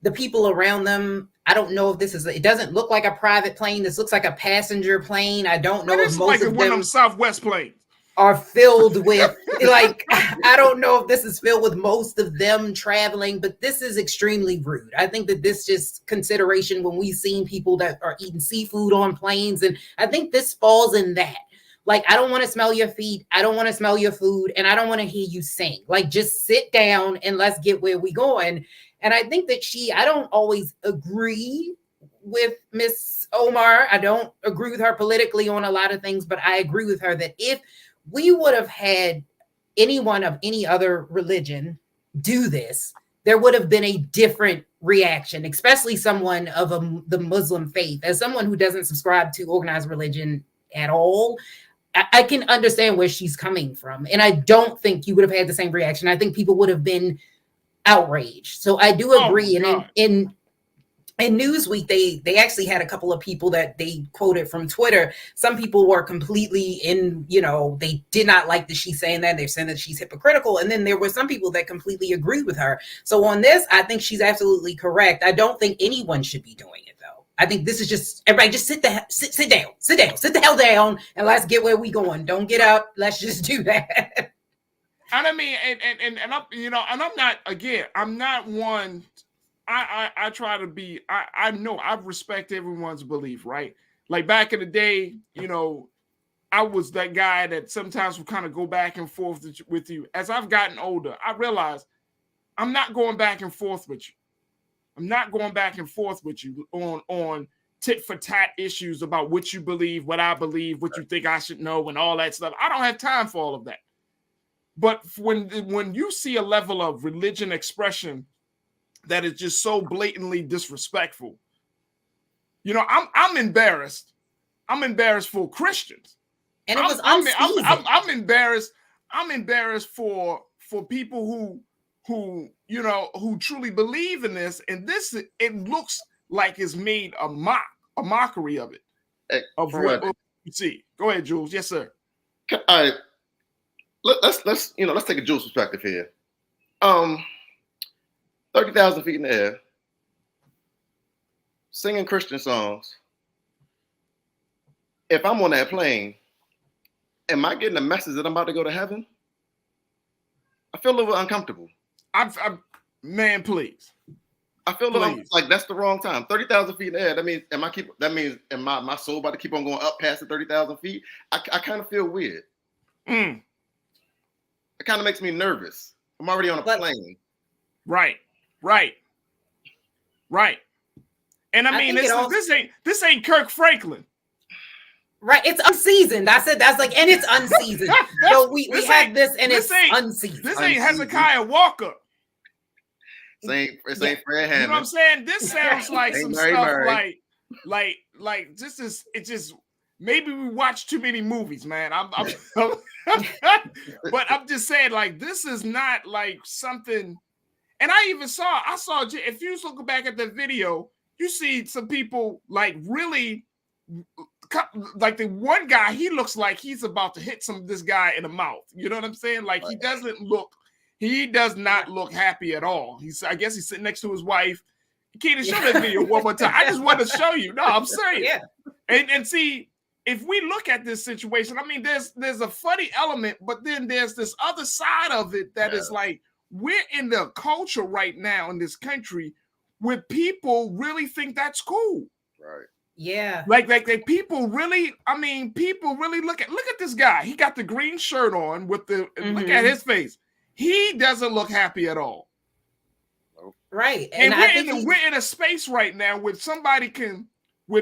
the people around them, I don't know if it doesn't look like a private plane. This looks like a passenger plane. I don't know if most of them
Southwest planes
are filled with, like, I don't know if this is filled with most of them traveling, but this is extremely rude. I think that this just consideration when we've seen people that are eating seafood on planes, and I think this falls in that. Like, I don't want to smell your feet. I don't want to smell your food. And I don't want to hear you sing. Like, just sit down and let's get where we going. And I think that I don't always agree with Miss Omar. I don't agree with her politically on a lot of things, but I agree with her that if we would have had anyone of any other religion do this, there would have been a different reaction, especially someone of the Muslim faith. As someone who doesn't subscribe to organized religion at all, I can understand where she's coming from. And I don't think you would have had the same reaction. I think people would have been outraged. So I do agree. And in Newsweek, they actually had a couple of people that they quoted from Twitter. Some people were completely they did not like that she's saying that. They're saying that she's hypocritical. And then there were some people that completely agreed with her. So on this, I think she's absolutely correct. I don't think anyone should be doing it, though. I think this is just, everybody just sit down, sit the hell down, and let's get where we going. Don't get up. Let's just do that.
And I mean, and I'm not, again, I'm not one, I try to be, I know I respect everyone's belief, right? Like back in the day, I was that guy that sometimes would kind of go back and forth with you. As I've gotten older, I realized I'm not going back and forth with you. I'm not going back and forth with you on tit for tat issues about what you believe, what I believe, what you think I should know, and all that stuff. I don't have time for all of that. But when you see a level of religion expression that is just so blatantly disrespectful. You know, I'm embarrassed. I'm embarrassed for Christians.
And it was unseasoned.
I'm embarrassed. I'm embarrassed for people who you know, who truly believe in this. And this, it looks like it's made a mockery of it.
Hey,
of what you see. Go ahead, Jules. Yes, sir.
All right. Let's take a Jules perspective here. 30,000 feet in the air, singing Christian songs. If I'm on that plane, am I getting a message that I'm about to go to heaven? I feel a little uncomfortable.
Man, please.
I feel a little like that's the wrong time. 30,000 feet in the air. That means am my soul about to keep on going up past the 30,000 feet? I kind of feel weird. It kind of makes me nervous. I'm already on a plane.
Right. And I mean, this ain't Kirk Franklin.
Right, it's unseasoned. I said that's like, and it's unseasoned. So we had this, and it's unseasoned.
This ain't Hezekiah Walker.
This ain't Fred Hammond.
You know what I'm saying? This sounds like some stuff like this is, it just, maybe we watch too many movies, man. But I'm just saying, like, this is not like something. And I saw if you look back at the video, you see some people like really, like the one guy, he looks like he's about to hit this guy in the mouth. You know what I'm saying? Like, he does not look happy at all. I guess he's sitting next to his wife. Keita, show that video one more time. I just want to show you. No, I'm serious. Yeah. And see, if we look at this situation, I mean, there's a funny element, but then there's this other side of it that is like, we're in the culture right now in this country where people really think that's cool.
Right.
Yeah.
Like people really look at this guy. He got the green shirt on with the look at his face. He doesn't look happy at all.
Right.
And we're in a space right now where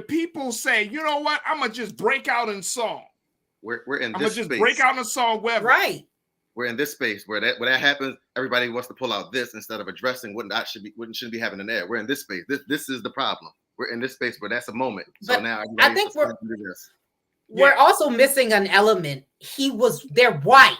people say, you know what, I'm gonna just break out in song.
We're in this space.
I'm gonna just break out in a song wherever.
Right.
We're in this space where that happens. Everybody wants to pull out this instead of addressing what shouldn't be happening there. We're in this space. This is the problem. We're in this space where that's a moment. So
but
now
I think we're also missing an element. They're white.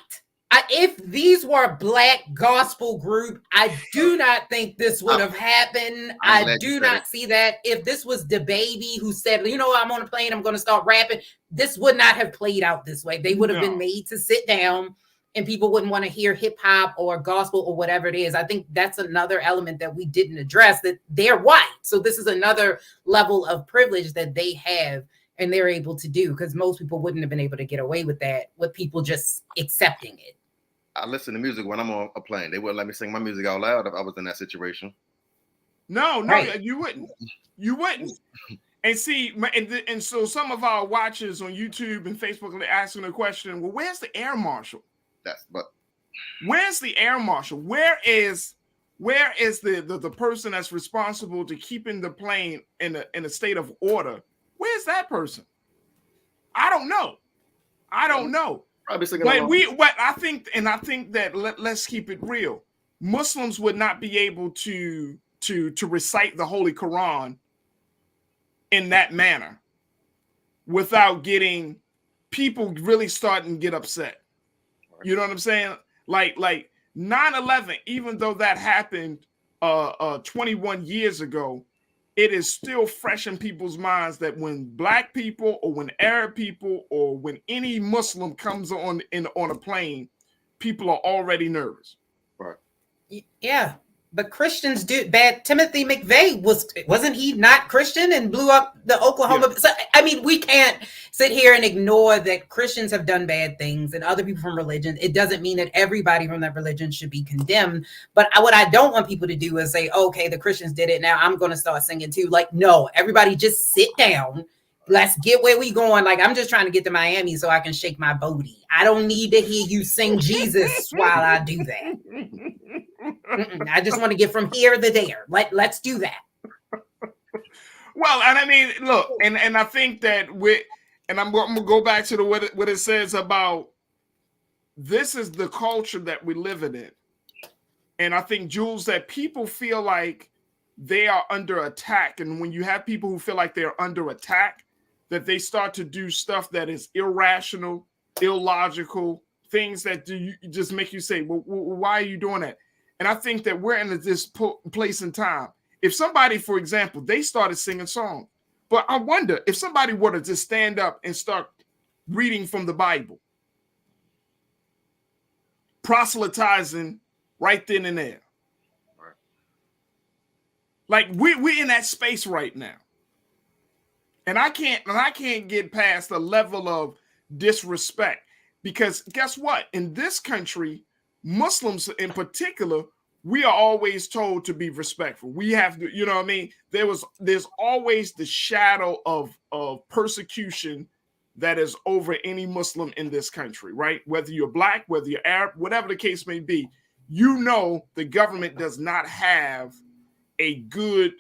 If these were a black gospel group, I do not think this would have happened. I do not see that. If this was DaBaby who said, you know, I'm on a plane, I'm going to start rapping, this would not have played out this way. They would have been made to sit down, and people wouldn't want to hear hip hop or gospel or whatever it is. I think that's another element that we didn't address, that they're white. So this is another level of privilege that they have and they're able to do, because most people wouldn't have been able to get away with that, with people just accepting it.
I listen to music when I'm on a plane. They wouldn't let me sing my music out loud if I was in that situation.
No, you wouldn't. You wouldn't. And see, and so some of our watchers on YouTube and Facebook are asking the question, well, where's the air marshal? Where's the air marshal? Where is the person that's responsible to keeping the plane in a state of order? Where's that person? I don't know. But I think that let's keep it real. Muslims would not be able to recite the Holy Quran in that manner without getting people really starting to get upset. You know what I'm saying? Like 9/11, even though that happened 21 years ago, it is still fresh in people's minds that when black people or when Arab people or when any Muslim comes on a plane, people are already nervous.
Right.
Yeah. But Christians do bad. Timothy McVeigh wasn't he not Christian and blew up the Oklahoma? Yeah. So, I mean, we can't sit here and ignore that Christians have done bad things and other people from religion. It doesn't mean that everybody from that religion should be condemned. But what I don't want people to do is say, okay, the Christians did it, now I'm going to start singing too. Like, no, everybody just sit down. Let's get where we going. Like, I'm just trying to get to Miami so I can shake my booty. I don't need to hear you sing Jesus while I do that. I just want to get from here to there. Let's do that.
Well, and I mean, look, and I think that I'm going to go back to what it says about this is the culture that we're living in. And I think, Jules, that people feel like they are under attack. And when you have people who feel like they're under attack, that they start to do stuff that is irrational, illogical, things that just make you say, well, why are you doing that? And I think that we're in this place in time. If somebody, for example, they started singing songs, but I wonder if somebody were to just stand up and start reading from the Bible, proselytizing right then and there.
Right.
Like we're in that space right now. And I can't get past the level of disrespect, because guess what? In this country, Muslims in particular, we are always told to be respectful. We have to, you know what I mean? There's always the shadow of persecution that is over any Muslim in this country, right? Whether you're black, whether you're Arab, whatever the case may be, you know the government does not have a good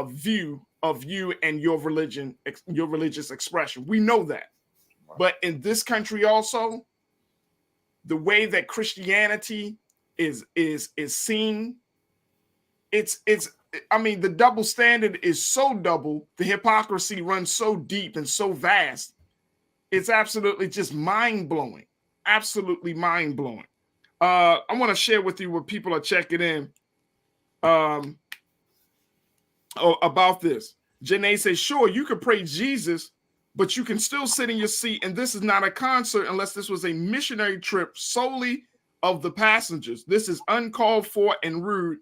view of you and your religion, your religious expression. We know that. But in this country also, the way that Christianity is seen, it's I mean, the double standard is so double, the hypocrisy runs so deep and so vast. It's absolutely just mind-blowing. Absolutely mind-blowing. I want to share with you what people are checking in about this. Janae says, sure, you could pray Jesus, but you can still sit in your seat, and this is not a concert unless this was a missionary trip solely of the passengers. This is uncalled for and rude,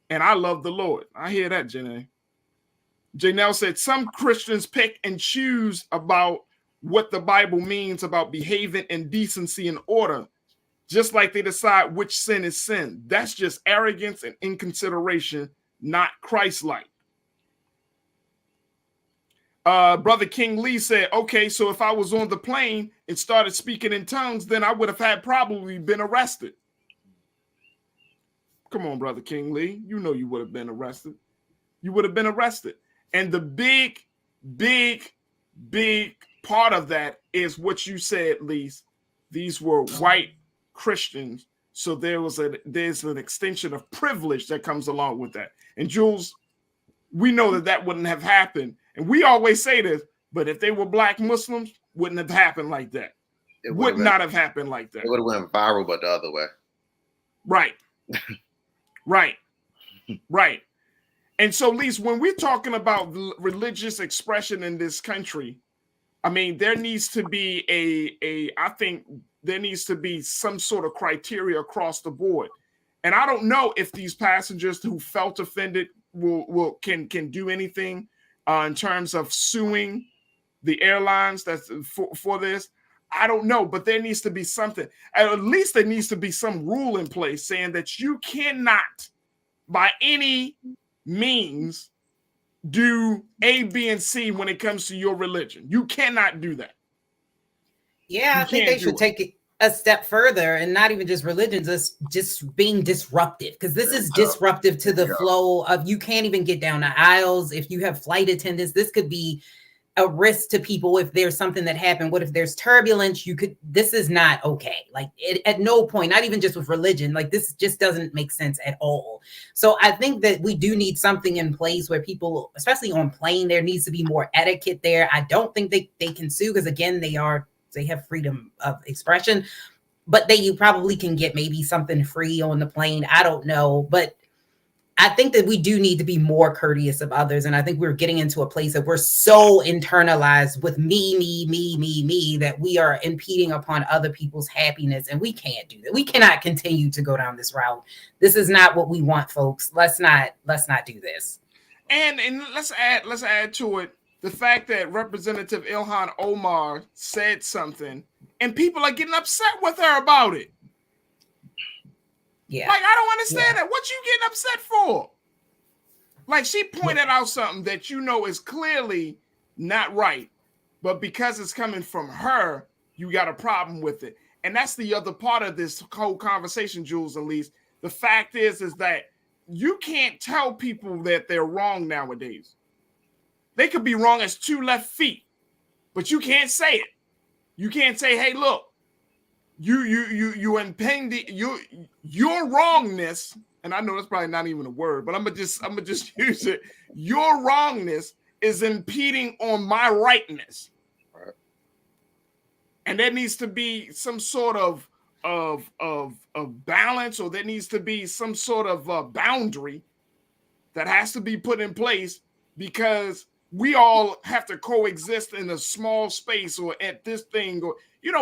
and I love the Lord. I hear that, Janae. Janelle said, some Christians pick and choose about what the Bible means about behaving in decency and order, just like they decide which sin is sin. That's just arrogance and inconsideration, not Christ-like. Brother King Lee said, okay, so if I was on the plane and started speaking in tongues, then I would have had probably been arrested. Come on, Brother King Lee. You know you would have been arrested. You would have been arrested. And the big part of that is what you said, Lise. These were white Christians. So there's an extension of privilege that comes along with that. And Jules, we know that wouldn't have happened. And we always say this, but if they were black Muslims, wouldn't have happened like that. It would not have happened like that.
It would have went viral, but the other way.
Right. Right. And so, Lise, when we're talking about religious expression in this country, I mean, there needs to be I think there needs to be some sort of criteria across the board. And I don't know if these passengers who felt offended can do anything in terms of suing the airlines that's for this. I don't know, but there needs to be something. At least there needs to be some rule in place saying that you cannot, by any means, do A, B, and C when it comes to your religion. You cannot do that.
Yeah, I think they should take it a step further, and not even just religions, just being disruptive, because this is disruptive to the flow of, you can't even get down the aisles. If you have flight attendants, this could be a risk to people. If there's something that happened, what if there's turbulence? This is not okay. Like at no point, not even just with religion, like this just doesn't make sense at all. So I think that we do need something in place where people, especially on plane, there needs to be more etiquette there. I don't think they can sue, because again, they have freedom of expression, but you probably can get maybe something free on the plane. I don't know, but I think that we do need to be more courteous of others. And I think we're getting into a place that we're so internalized with me, that we are impeding upon other people's happiness. And we can't do that. We cannot continue to go down this route. This is not what we want, folks. Let's not do this.
And let's add to it the fact that Representative Ilhan Omar said something and people are getting upset with her about it.
Yeah.
Like, I don't understand that. What you getting upset for? Like, she pointed out something that you know is clearly not right, but because it's coming from her, you got a problem with it. And that's the other part of this whole conversation, Jules and Lise. The fact is that you can't tell people that they're wrong nowadays. They could be wrong as 2 left feet, but you can't say it. You can't say, hey, look, you impending your wrongness, and I know that's probably not even a word, but I'm gonna just use it. Your wrongness is impeding on my rightness.
Right.
And there needs to be some sort of balance, or there needs to be some sort of boundary that has to be put in place, because we all have to coexist in a small space or at this thing, or,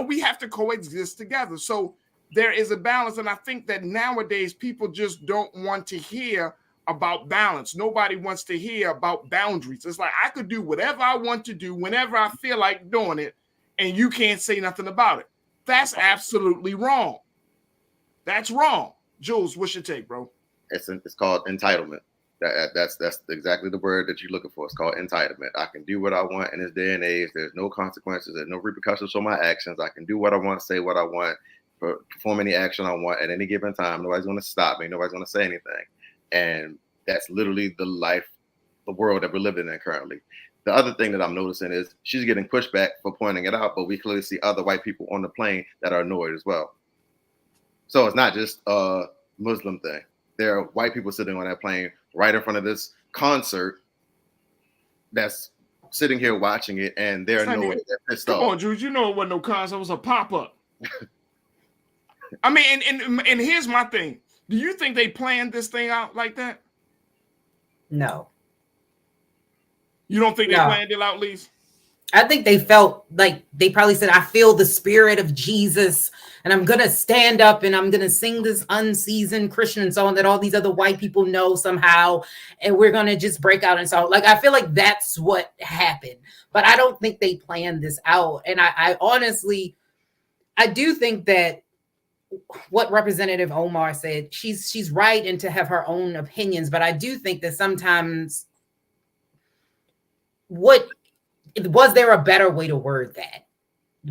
we have to coexist together. So there is a balance. And I think that nowadays people just don't want to hear about balance. Nobody wants to hear about boundaries. It's like, I could do whatever I want to do whenever I feel like doing it, and you can't say nothing about it. That's absolutely wrong. That's wrong. Jules, what's your take, bro?
It's called entitlement. That's exactly the word that you're looking for. It's called entitlement. I can do what I want in this day and age. There's no consequences. There's no repercussions for my actions. I can do what I want, say what I want, perform any action I want at any given time. Nobody's going to stop me. Nobody's going to say anything. And that's literally the world that we're living in currently. The other thing that I'm noticing is she's getting pushback for pointing it out, but we clearly see other white people on the plane that are annoyed as well. So it's not just a Muslim thing. There are white people sitting on that plane right in front of this concert that's sitting here watching it, and they're annoyed. They're pissed off.
Come on, Jules, it wasn't no concert. It was a pop-up. I mean, and here's my thing. Do you think they planned this thing out like that?
No.
You don't think they planned it out, Lise?
I think they felt like they probably said, I feel the spirit of Jesus, and I'm going to stand up and I'm going to sing this unseasoned Christian song that all these other white people know somehow, and we're going to just break out and song. Like, I feel like that's what happened, but I don't think they planned this out. And I honestly, I do think that what Representative Omar said, she's right, and to have her own opinions, but I do think that sometimes was there a better way to word that?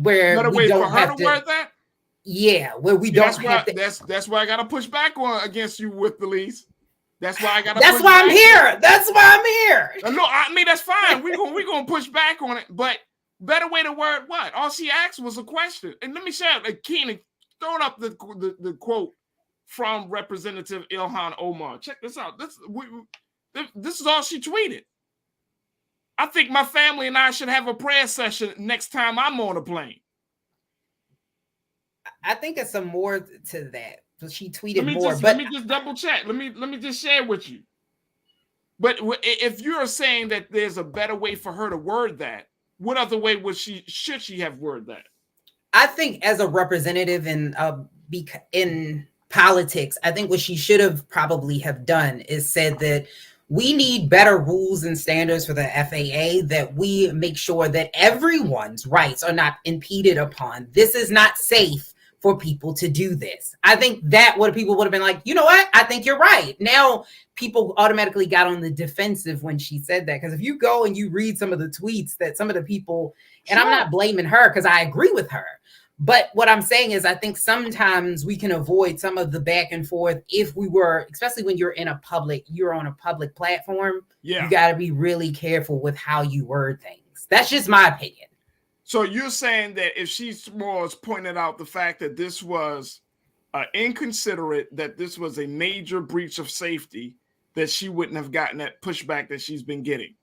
Where
better
we
way
don't
for her
have
to word that?
Yeah, where we don't have to.
That's why I got to push back against you with the lease. That's why I got to.
That's why I'm here. That's why I'm here.
No, I mean that's fine. We're gonna push back on it, but better way to word what? All she asked was a question. And let me share Keenan, throwing up the quote from Representative Ilhan Omar. Check this out. This is all she tweeted. I think my family and I should have a prayer session next time I'm on a plane.
I think it's some more to that. So she tweeted more.
Let me just double check. Let me just share with you. But if you're saying that there's a better way for her to word that, what other way should she have worded that?
I think as a representative in politics, I think what she should have probably have done is said that we need better rules and standards for the FAA, that we make sure that everyone's rights are not impeded upon. This is not safe for people to do this. I think that what people would have been like, you know what? I think you're right. Now people automatically got on the defensive when she said that. Because if you go and you read some of the tweets that some of the people, and I'm not blaming her because I agree with her, but what I'm saying is I think sometimes we can avoid some of the back and forth if we were, especially when you're on a public platform.
Yeah.
You got to be really careful with how you word things. That's just my opinion.
So you're saying that if she was pointed out the fact that this was inconsiderate, that this was a major breach of safety, that she wouldn't have gotten that pushback that she's been getting?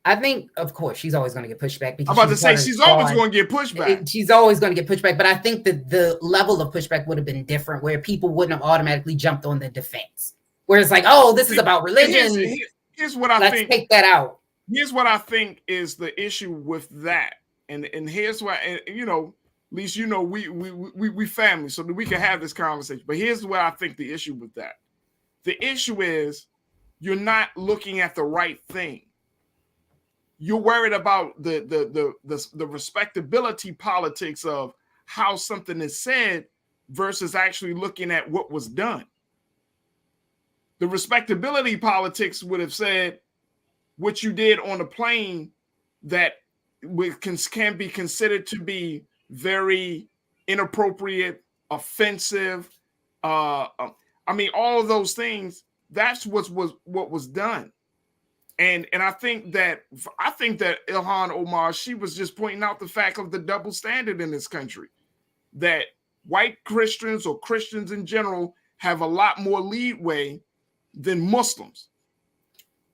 I think, of course, she's always going to get pushback. Because
I'm about to say she's always going to get pushback.
She's always going to get pushback. But I think that the level of pushback would have been different, where people wouldn't have automatically jumped on the defense. Where it's like, oh, this is about religion.
Here's what I think.
Let's take that out.
Here's what I think is the issue with that. And here's why, and, at least we family, so that we can have this conversation. But here's where I think the issue with that. The issue is you're not looking at the right thing. You're worried about the respectability politics of how something is said versus actually looking at what was done. The respectability politics would have said what you did on the plane that can be considered to be very inappropriate, offensive. I mean, all of those things. That's what was done. And I think that Ilhan Omar, she was just pointing out the fact of the double standard in this country, that white Christians or Christians in general have a lot more leeway than Muslims.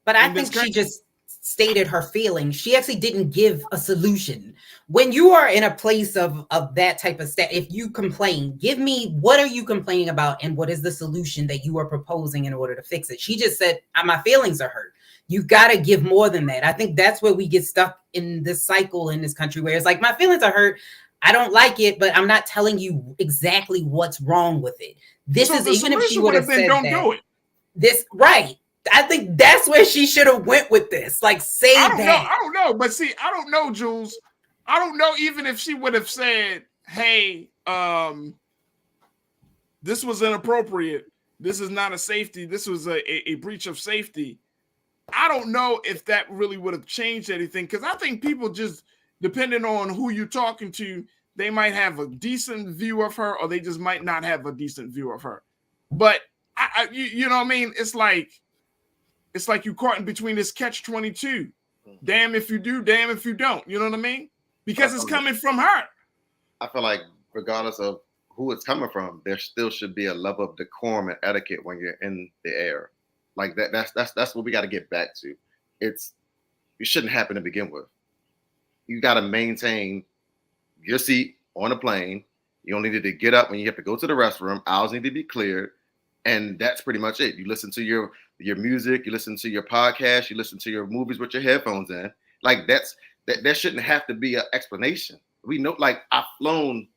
But I think she just stated her feelings. She actually didn't give a solution. When you are in a place of that type of stuff, if you complain, give me, what are you complaining about and what is the solution that you are proposing in order to fix it? She just said, my feelings are hurt. You got to give more than that. I think that's where we get stuck in this cycle in this country where it's like, my feelings are hurt. I don't like it, but I'm not telling you exactly what's wrong with it. This is, even if she would have said that,
do it.
This, right. I think that's where she should have went with this. Like, say that.
I don't know. But see, I don't know, Jules. I don't know even if she would have said, hey, this was inappropriate. This is not a safety. This was a breach of safety. I don't know if that really would have changed anything, because I think people just, depending on who you're talking to, they might have a decent view of her or they just might not have a decent view of her. But, you know what I mean? It's like you caught in between this catch-22. Damn if you do, damn if you don't. You know what I mean? Because it's coming from her. I
feel like regardless of who it's coming from, there still should be a level of decorum and etiquette when you're in the air. Like that's what we got to get back to. It shouldn't happen to begin with. You got to maintain your seat on a plane. You only need to get up when you have to go to the restroom. Aisles need to be cleared. And that's pretty much it. You listen to your music, you listen to your podcast, you listen to your movies with your headphones in. Like that shouldn't have to be an explanation. We know, like, I've flown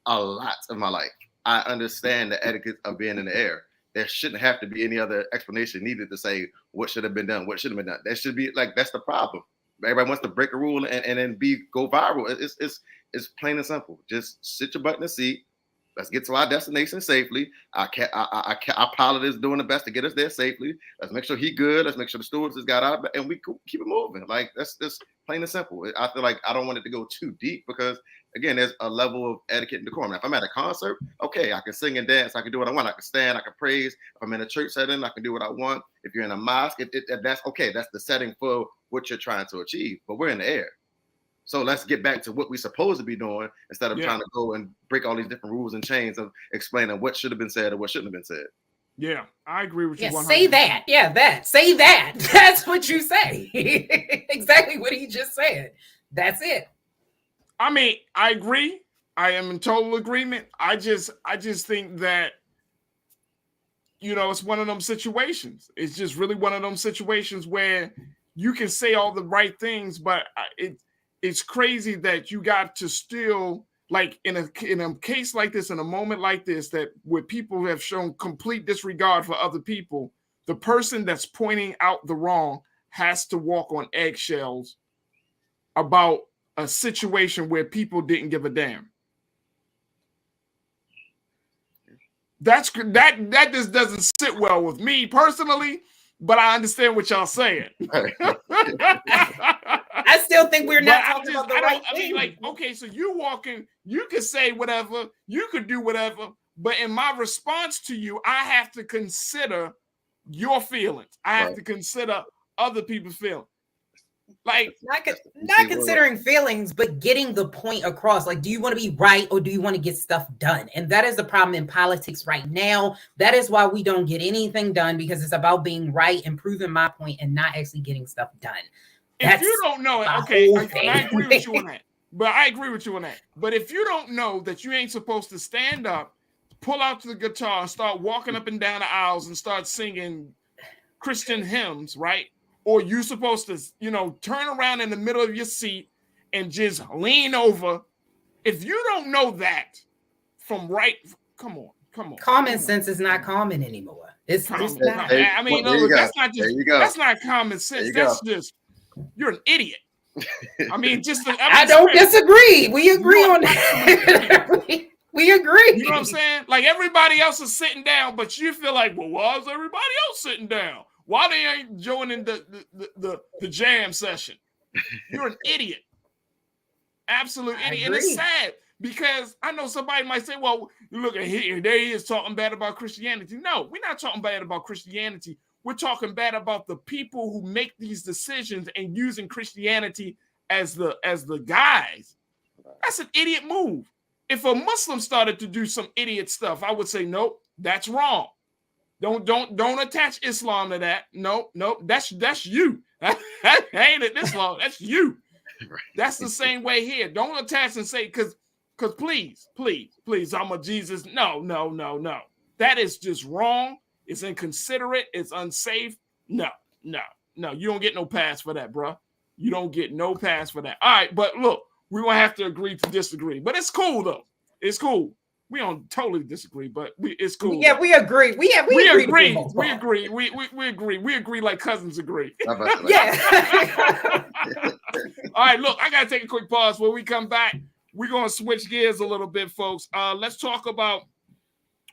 a lot of my life. I understand the etiquette of being in the air. There shouldn't have to be any other explanation needed to say what should have been done, what shouldn't have been done. That should be like, that's the problem. Everybody wants to break a rule and then go viral. It's plain and simple. Just sit your butt in the seat. Let's get to our destination safely. Our pilot is doing the best to get us there safely. Let's make sure he's good. Let's make sure the stewardess has got out, and we keep it moving. Like, that's just plain and simple. I feel like I don't want it to go too deep because, again, there's a level of etiquette and decorum. If I'm at a concert, okay, I can sing and dance. I can do what I want. I can stand. I can praise. If I'm in a church setting, I can do what I want. If you're in a mosque, that's okay. That's the setting for what you're trying to achieve. But we're in the air. So let's get back to what we're supposed to be doing instead of trying to go and break all these different rules and chains of explaining what should have been said or what shouldn't have been said.
Yeah, I agree with you. 100%.
Say that. Yeah, say that. That's what you say. Exactly what he just said. That's it.
I mean, I agree. I am in total agreement. I just think that, you know, it's one of them situations. It's just really one of them situations where you can say all the right things, but it's crazy that you got to still, like, in a case like this, in a moment like this, that where people have shown complete disregard for other people, the person that's pointing out the wrong has to walk on eggshells about a situation where people didn't give a damn. That just doesn't sit well with me personally, but I understand what y'all saying.
I still think we're not talking about the right thing.
I mean, like, okay, so you walking, you could say whatever, you could do whatever, but in my response to you, I have to consider your feelings. I have to consider other people's feelings. Like,
not considering feelings, but getting the point across. Like, do you want to be right or do you want to get stuff done? And that is the problem in politics right now. That is why we don't get anything done, because it's about being right and proving my point and not actually getting stuff done.
If you don't know it, okay, I agree with you on that. But if you don't know that you ain't supposed to stand up, pull out the guitar, and start walking up and down the aisles and start singing Christian hymns, right? Or you're supposed to, you know, turn around in the middle of your seat and just lean over. If you don't know that from right, come on.
Common sense is not common anymore. It's not.
I mean, that's not common sense. That's just, you're an idiot. I mean, I
don't disagree. We agree on that. We agree.
You know what I'm saying? Like, everybody else is sitting down, but you feel like, well, why is everybody else sitting down? Why they ain't joining the jam session? You're an idiot. Absolute idiot. And it's sad because I know somebody might say, well, look at here, there he is talking bad about Christianity. No, we're not talking bad about Christianity. We're talking bad about the people who make these decisions and using Christianity as the guise. That's an idiot move. If a Muslim started to do some idiot stuff, I would say, nope, That's wrong. Don't attach Islam to that. Nope. That's you. That ain't it Islam. That's you. That's the same way here. Don't attach and say because please, I'm a Jesus. No. That is just wrong. It's inconsiderate. It's unsafe. No. You don't get no pass for that, bro. You don't get no pass for that. All right, but look, we're gonna have to agree to disagree. But it's cool though. It's cool. We don't totally disagree, but it's cool.
Yeah, we agree. We agree.
We agree. We agree. We agree like cousins agree.
Yeah.
All right, look, I gotta take a quick pause. When we come back, we're gonna switch gears a little bit, folks. Let's talk about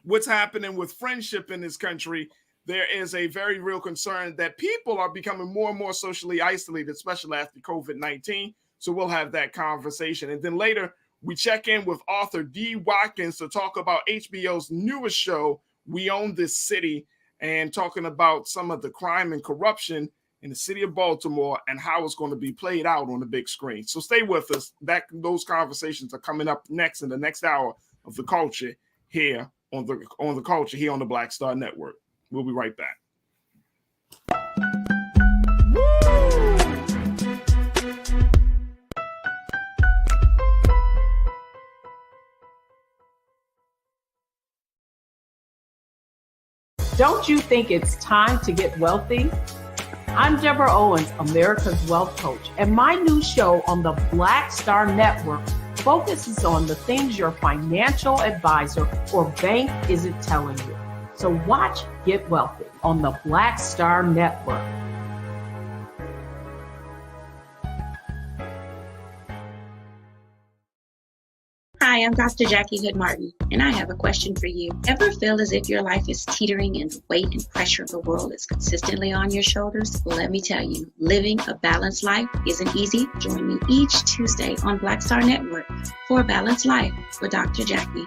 what's happening with friendship in this country. There is a very real concern that people are becoming more and more socially isolated, especially after COVID-19. So we'll have that conversation. And then later, we check in with author D. Watkins to talk about HBO's newest show, We Own This City, and talking about some of the crime and corruption in the city of Baltimore and how it's going to be played out on the big screen. So stay with us. Those conversations are coming up next in the next hour of The Culture here on the Culture here on the Black Star Network. We'll be right back.
Don't you think it's time to get wealthy? I'm Deborah Owens, America's Wealth Coach, and my new show on the Black Star Network focuses on the things your financial advisor or bank isn't telling you. So watch Get Wealthy on the Black Star Network.
Hi, I'm Dr. Jackie Hood Martin, and I have a question for you. Ever feel as if your life is teetering and the weight and pressure of the world is consistently on your shoulders? Well, let me tell you, living a balanced life isn't easy. Join me each Tuesday on Black Star Network for A Balanced Life with Dr. Jackie.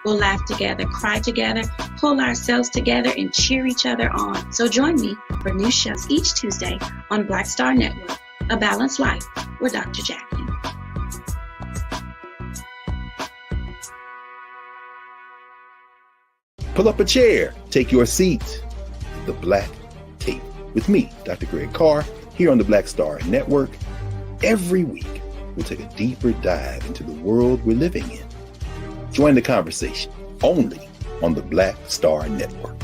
We'll laugh together, cry together, pull ourselves together, and cheer each other on. So join me for new shows each Tuesday on Black Star Network, A Balanced Life with Dr. Jackie.
Pull up a chair, take your seat. The Black Tape with me, Dr. Greg Carr, here on the Black Star Network. Every week, we'll take a deeper dive into the world we're living in. Join the conversation only on the Black Star Network.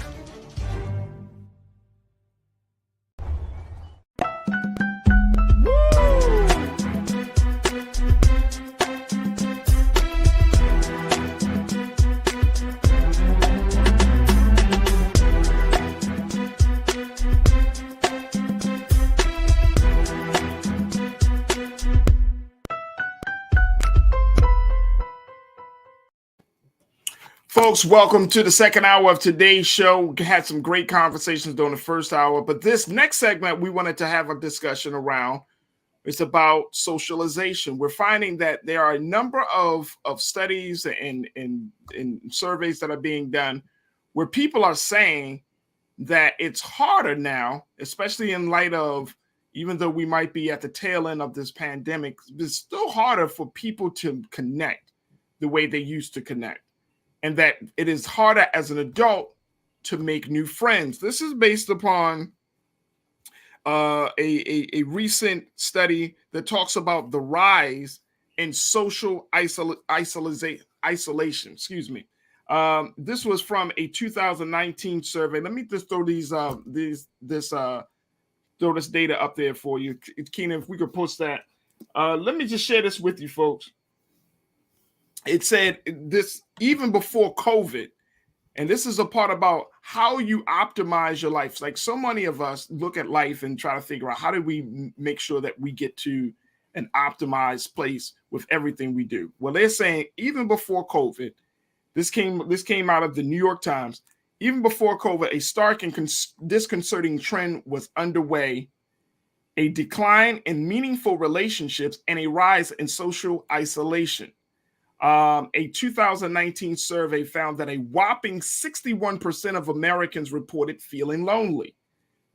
Folks, welcome to the second hour of today's show. We had some great conversations during the first hour, but this next segment we wanted to have a discussion around. It's about socialization. We're finding that there are a number of studies and surveys that are being done where people are saying that it's harder now, especially in light of, even though we might be at the tail end of this pandemic, it's still harder for people to connect the way they used to connect. And that it is harder as an adult to make new friends. This is based upon a recent study that talks about the rise in social isolation. This was from a 2019 survey. Let me just throw throw this data up there for you, Keenan. If we could post that, let me just share this with you, folks. It said this even before COVID, and this is a part about how you optimize your life. Like so many of us look at life and try to figure out how do we make sure that we get to an optimized place with everything we do. Well, they're saying even before COVID, this came out of the New York Times. Even before COVID, a stark and disconcerting trend was underway: a decline in meaningful relationships and a rise in social isolation. A 2019 survey found that a whopping 61% of Americans reported feeling lonely.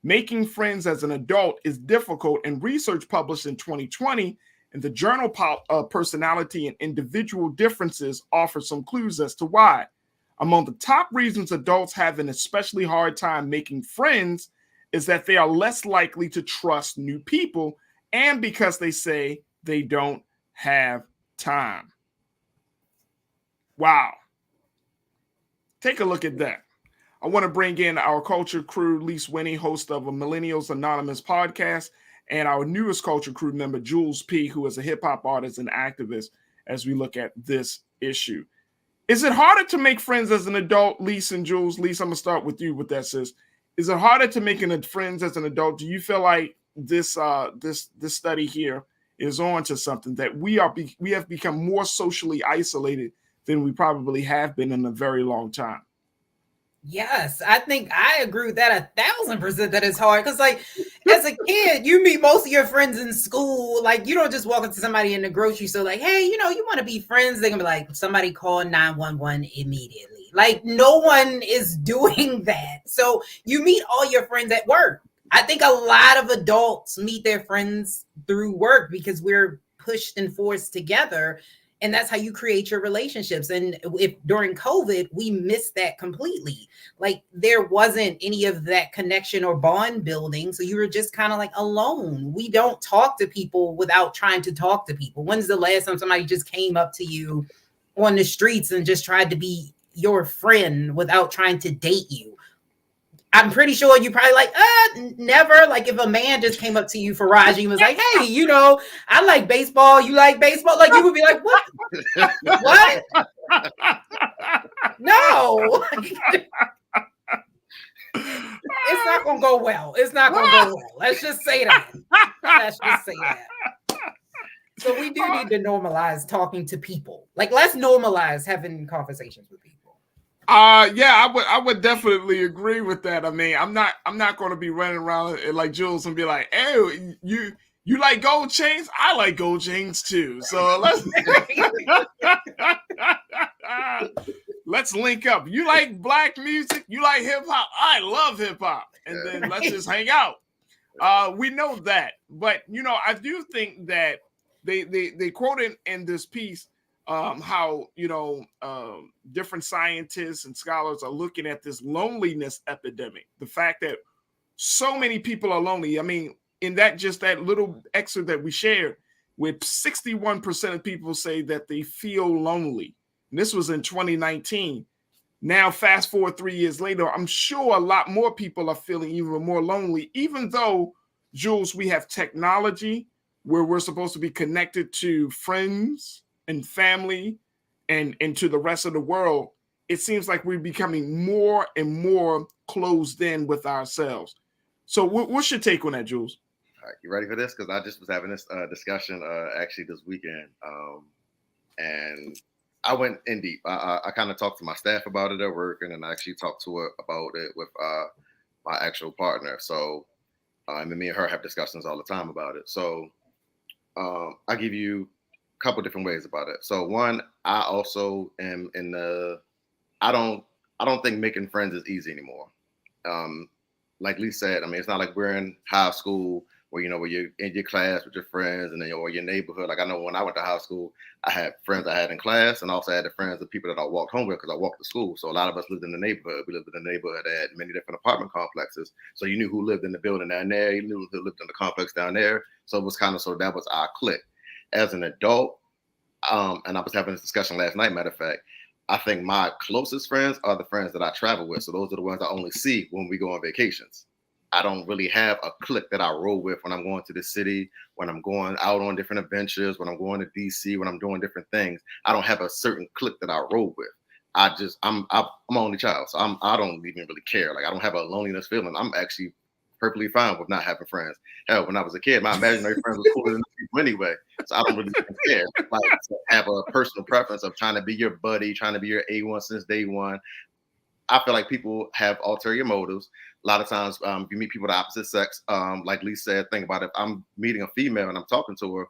Making friends as an adult is difficult, and research published in 2020 in the journal Personality and Individual Differences offers some clues as to why. Among the top reasons adults have an especially hard time making friends is that they are less likely to trust new people, and because they say they don't have time. Wow. Take a look at that. I want to bring in our culture crew, Lise Winnie, host of a Millennials Anonymous podcast, and our newest culture crew member, Jules P., who is a hip-hop artist and activist, as we look at this issue. Is it harder to make friends as an adult, Lise and Jules? Lise, I'm going to start with you with that, sis. Is it harder to make friends as an adult? Do you feel like this study here is on to something, that we have become more socially isolated than we probably have been in a very long time?
Yes, I think I agree with that 1,000% that it's hard. Because like as a kid, you meet most of your friends in school. Like you don't just walk up to somebody in the grocery store like, hey, you want to be friends. They're gonna be like, somebody call 911 immediately. Like no one is doing that. So you meet all your friends at work. I think a lot of adults meet their friends through work because we're pushed and forced together. And that's how you create your relationships. And if during COVID, we missed that completely. Like there wasn't any of that connection or bond building. So you were just kind of like alone. We don't talk to people without trying to talk to people. When's the last time somebody just came up to you on the streets and just tried to be your friend without trying to date you? I'm pretty sure you probably like, never. Like if a man just came up to you, Farajii, and was like, hey, I like baseball. You like baseball? Like you would be like, what? What? No. It's not going to go well. It's not going to go well. Let's just say that. So we do need to normalize talking to people. Like let's normalize having conversations with people.
Yeah, I would definitely agree with that. I mean, I'm not going to be running around like Jules and be like, hey, you like gold chains? I like gold chains too. So let's link up. You like black music? You like hip hop? I love hip hop. And then let's just hang out. We know that, but I do think that they quoted in this piece how different scientists and scholars are looking at this loneliness epidemic. The fact that so many people are lonely. I mean, in that little excerpt that we shared, with 61% of people say that they feel lonely. And this was in 2019. Now, fast forward 3 years later, I'm sure a lot more people are feeling even more lonely, even though, Jules, we have technology where we're supposed to be connected to friends and family and to the rest of the world. It seems like we're becoming more and more closed in with ourselves. So what's your take on that, Jules?
All right, you ready for this? Because I just was having this discussion actually this weekend. And I went in deep. I kind of talked to my staff about it at work, and then I actually talked to her about it with my actual partner. So and me and her have discussions all the time about it. So I'll give you couple different ways about it. So one, I also am in I don't think making friends is easy anymore. Like Lee said, I mean, it's not like we're in high school where where you're in your class with your friends and then or your neighborhood. Like I know when I went to high school, I had friends I had in class, and also I had the friends of people that I walked home with because I walked to school. So a lot of us lived in the neighborhood. We lived in the neighborhood at many different apartment complexes. So you knew who lived in the building down there. You knew who lived in the complex down there. So it was that was our clique. As an adult, and I was having this discussion last night, matter of fact, I think my closest friends are the friends that I travel with. So those are the ones I only see when we go on vacations. I don't really have a clique that I roll with when I'm going to the city, when I'm going out on different adventures, when I'm going to DC, when I'm doing different things. I don't have a certain clique that I roll with. I'm an only child, so I don't even really care. Like I don't have a loneliness feeling. I'm actually perfectly fine with not having friends. Hell, when I was a kid, my imaginary friends was cooler than people anyway. So I don't really care. Like to have a personal preference of trying to be your buddy, trying to be your A1 since day one. I feel like people have ulterior motives. A lot of times, you meet people of the opposite sex. Like Lee said, think about it. If I'm meeting a female and I'm talking to her,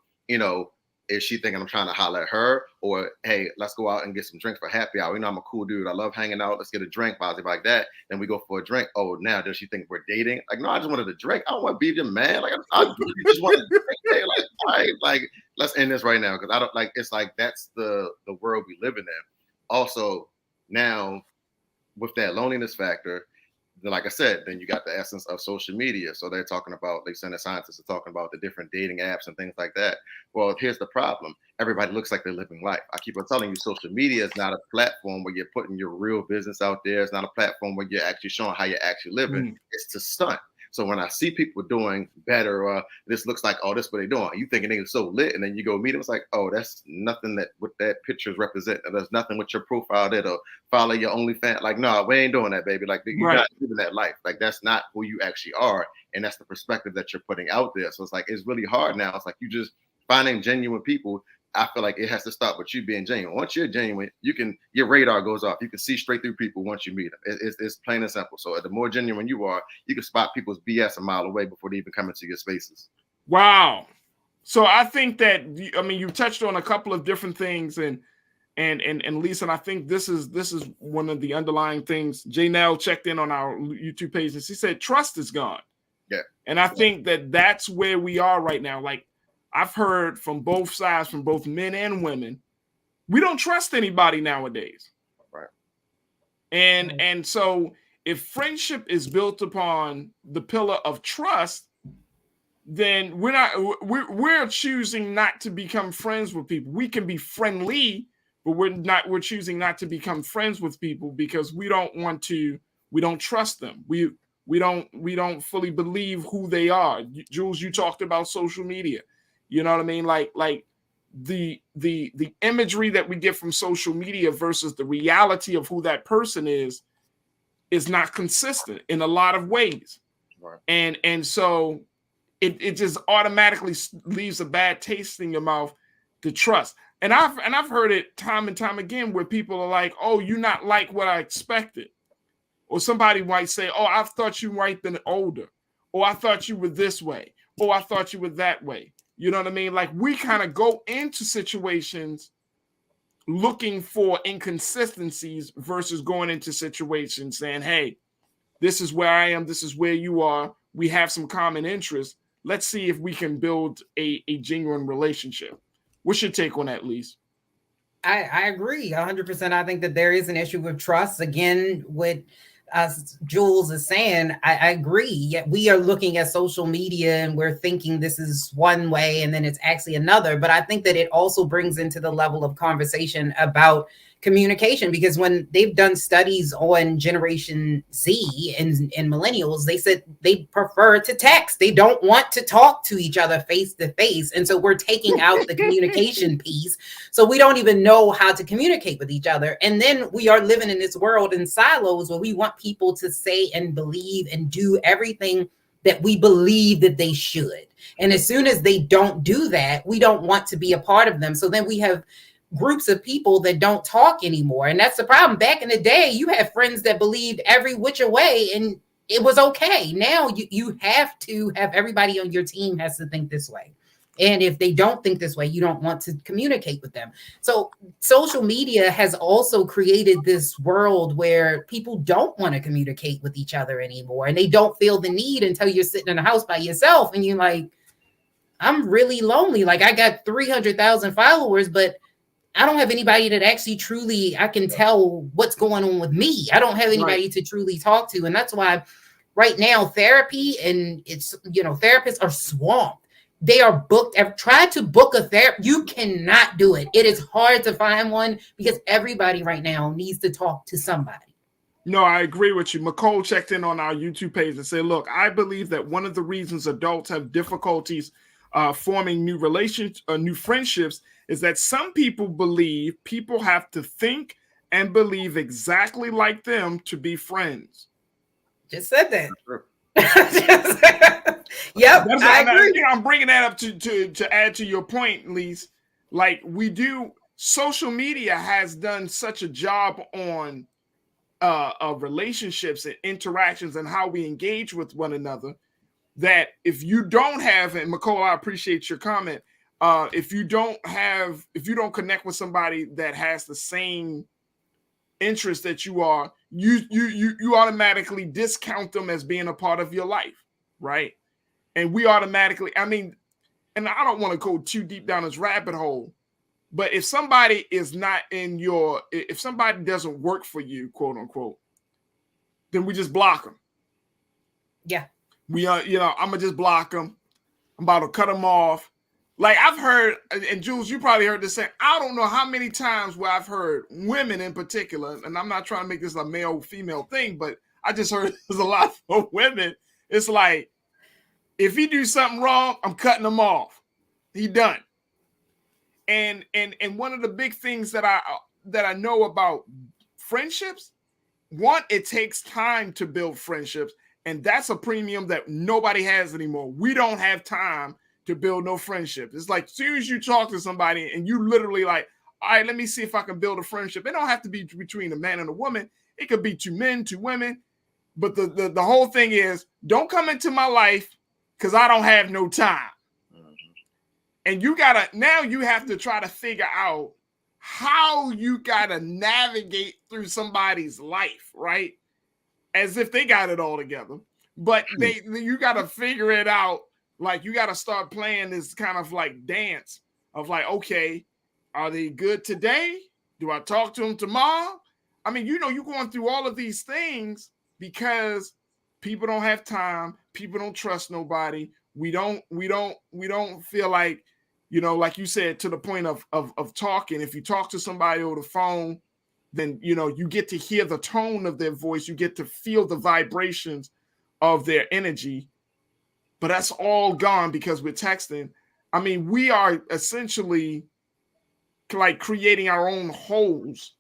is she thinking I'm trying to holler at her, or hey, let's go out and get some drinks for happy hour? I'm a cool dude. I love hanging out. Let's get a drink, positive like that. Then we go for a drink. Oh, now does she think we're dating? Like, no, I just wanted a drink. I don't want to be your man. Like, I just want to drink. Hey, like, all right, like, let's end this right now because I don't like. It's like that's the world we live in. Also, now with that loneliness factor, then like I said, then you got the essence of social media. So they're talking about, they send the scientists are talking about the different dating apps and things like that. Well, here's the problem. Everybody looks like they're living life. I keep on telling you, social media is not a platform where you're putting your real business out there. It's not a platform where you're actually showing how you're actually living. It's to stunt. So when I see people doing better, this looks like, oh, this is what they're doing. You thinking they're so lit, and then you go meet them. It's like, oh, that's nothing that what that pictures represent. There's nothing with your profile that'll follow your OnlyFans. Like, no, we ain't doing that, baby. Like, you're not living that life. Like, that's not who you actually are, and that's the perspective that you're putting out there. So it's like, it's really hard now. It's like you just finding genuine people. I feel like it has to start with you being genuine. Once you're genuine, your radar goes off. You can see straight through people once you meet them. It's plain and simple. So the more genuine you are, you can spot people's BS a mile away before they even come into your spaces.
Wow. So I think that, I mean, you touched on a couple of different things, and Lisa, and I think this is one of the underlying things. Janelle checked in on our YouTube page and she said trust is gone.
Yeah.
And I think that that's where we are right now. Like, I've heard from both sides, from both men and women, we don't trust anybody nowadays.
Right.
And so if friendship is built upon the pillar of trust, then we're choosing not to become friends with people. We can be friendly, but we're choosing not to become friends with people because we don't trust them. We don't fully believe who they are. Jules, you talked about social media. You know what I mean? Like the imagery that we get from social media versus the reality of who that person is not consistent in a lot of ways.
Right.
And so it just automatically leaves a bad taste in your mouth to trust. And I've heard it time and time again where people are like, "Oh, you're not like what I expected," or somebody might say, "Oh, I thought you might have been older," or "I thought you were this way," or "I thought you were that way." You know what I mean? Like, we kind of go into situations looking for inconsistencies versus going into situations saying, "Hey, this is where I am. This is where you are. We have some common interests. Let's see if we can build a genuine relationship." What's your take on that, Lise?
I agree 100%. I think that there is an issue with trust. Again, with Jules is saying, I agree. Yet we are looking at social media and we're thinking this is one way and then it's actually another. But I think that it also brings into the level of conversation about communication, because when they've done studies on Generation Z and millennials, they said they prefer to text. They don't want to talk to each other face to face. And so we're taking out the communication piece. So we don't even know how to communicate with each other. And then we are living in this world in silos where we want people to say and believe and do everything that we believe that they should. And as soon as they don't do that, we don't want to be a part of them. So then we have groups of people that don't talk anymore. And that's the problem. Back in the day, you had friends that believed every which way and it was okay. Now you have to have everybody on your team has to think this way. And if they don't think this way, you don't want to communicate with them. So social media has also created this world where people don't want to communicate with each other anymore. And they don't feel the need until you're sitting in a house by yourself and you're like, I'm really lonely. Like, I got 300,000 followers, but I don't have anybody that actually truly I can tell what's going on with me. I don't have anybody to truly talk to. And that's why right now therapy and therapists are swamped. They are booked. I've tried to book a therapist. You cannot do it. It is hard to find one because everybody right now needs to talk to somebody.
No, I agree with you. McCole checked in on our YouTube page and said, look, I believe that one of the reasons adults have difficulties forming new relations, new friendships, is that some people believe people have to think and believe exactly like them to be friends.
Just said that. Yep, I agree.
I'm bringing that up to add to your point, Lise. Like, social media has done such a job on relationships and interactions and how we engage with one another that if you don't have, and McCall, I appreciate your comment. If you don't connect with somebody that has the same interest that you are, you automatically discount them as being a part of your life, right? And we automatically, and I don't want to go too deep down this rabbit hole, but if somebody is not if somebody doesn't work for you, quote unquote, then we just block them.
Yeah.
We I'm gonna just block them. I'm about to cut them off. Like I've heard, and Jules, you probably heard this saying. I don't know how many times where I've heard women in particular, and I'm not trying to make this a male-female thing, but I just heard there's a lot of women. It's like, if he do something wrong, I'm cutting him off. He done. And one of the big things that I know about friendships, one, it takes time to build friendships, and that's a premium that nobody has anymore. We don't have time to build no friendship. It's like as soon as you talk to somebody and you literally like, all right, let me see if I can build a friendship. It don't have to be between a man and a woman. It could be two men, two women. But the whole thing is, don't come into my life because I don't have no time. And you have to try to figure out how you gotta navigate through somebody's life, right? As if they got it all together. But you gotta figure it out. Like you gotta start playing this kind of like dance of like, okay, are they good today? Do I talk to them tomorrow? I mean, you're going through all of these things because people don't have time. People don't trust nobody. We don't feel like, like you said, to the point of talking. If you talk to somebody over the phone, then, you get to hear the tone of their voice. You get to feel the vibrations of their energy. But that's all gone because we're texting. I mean, we are essentially like creating our own holes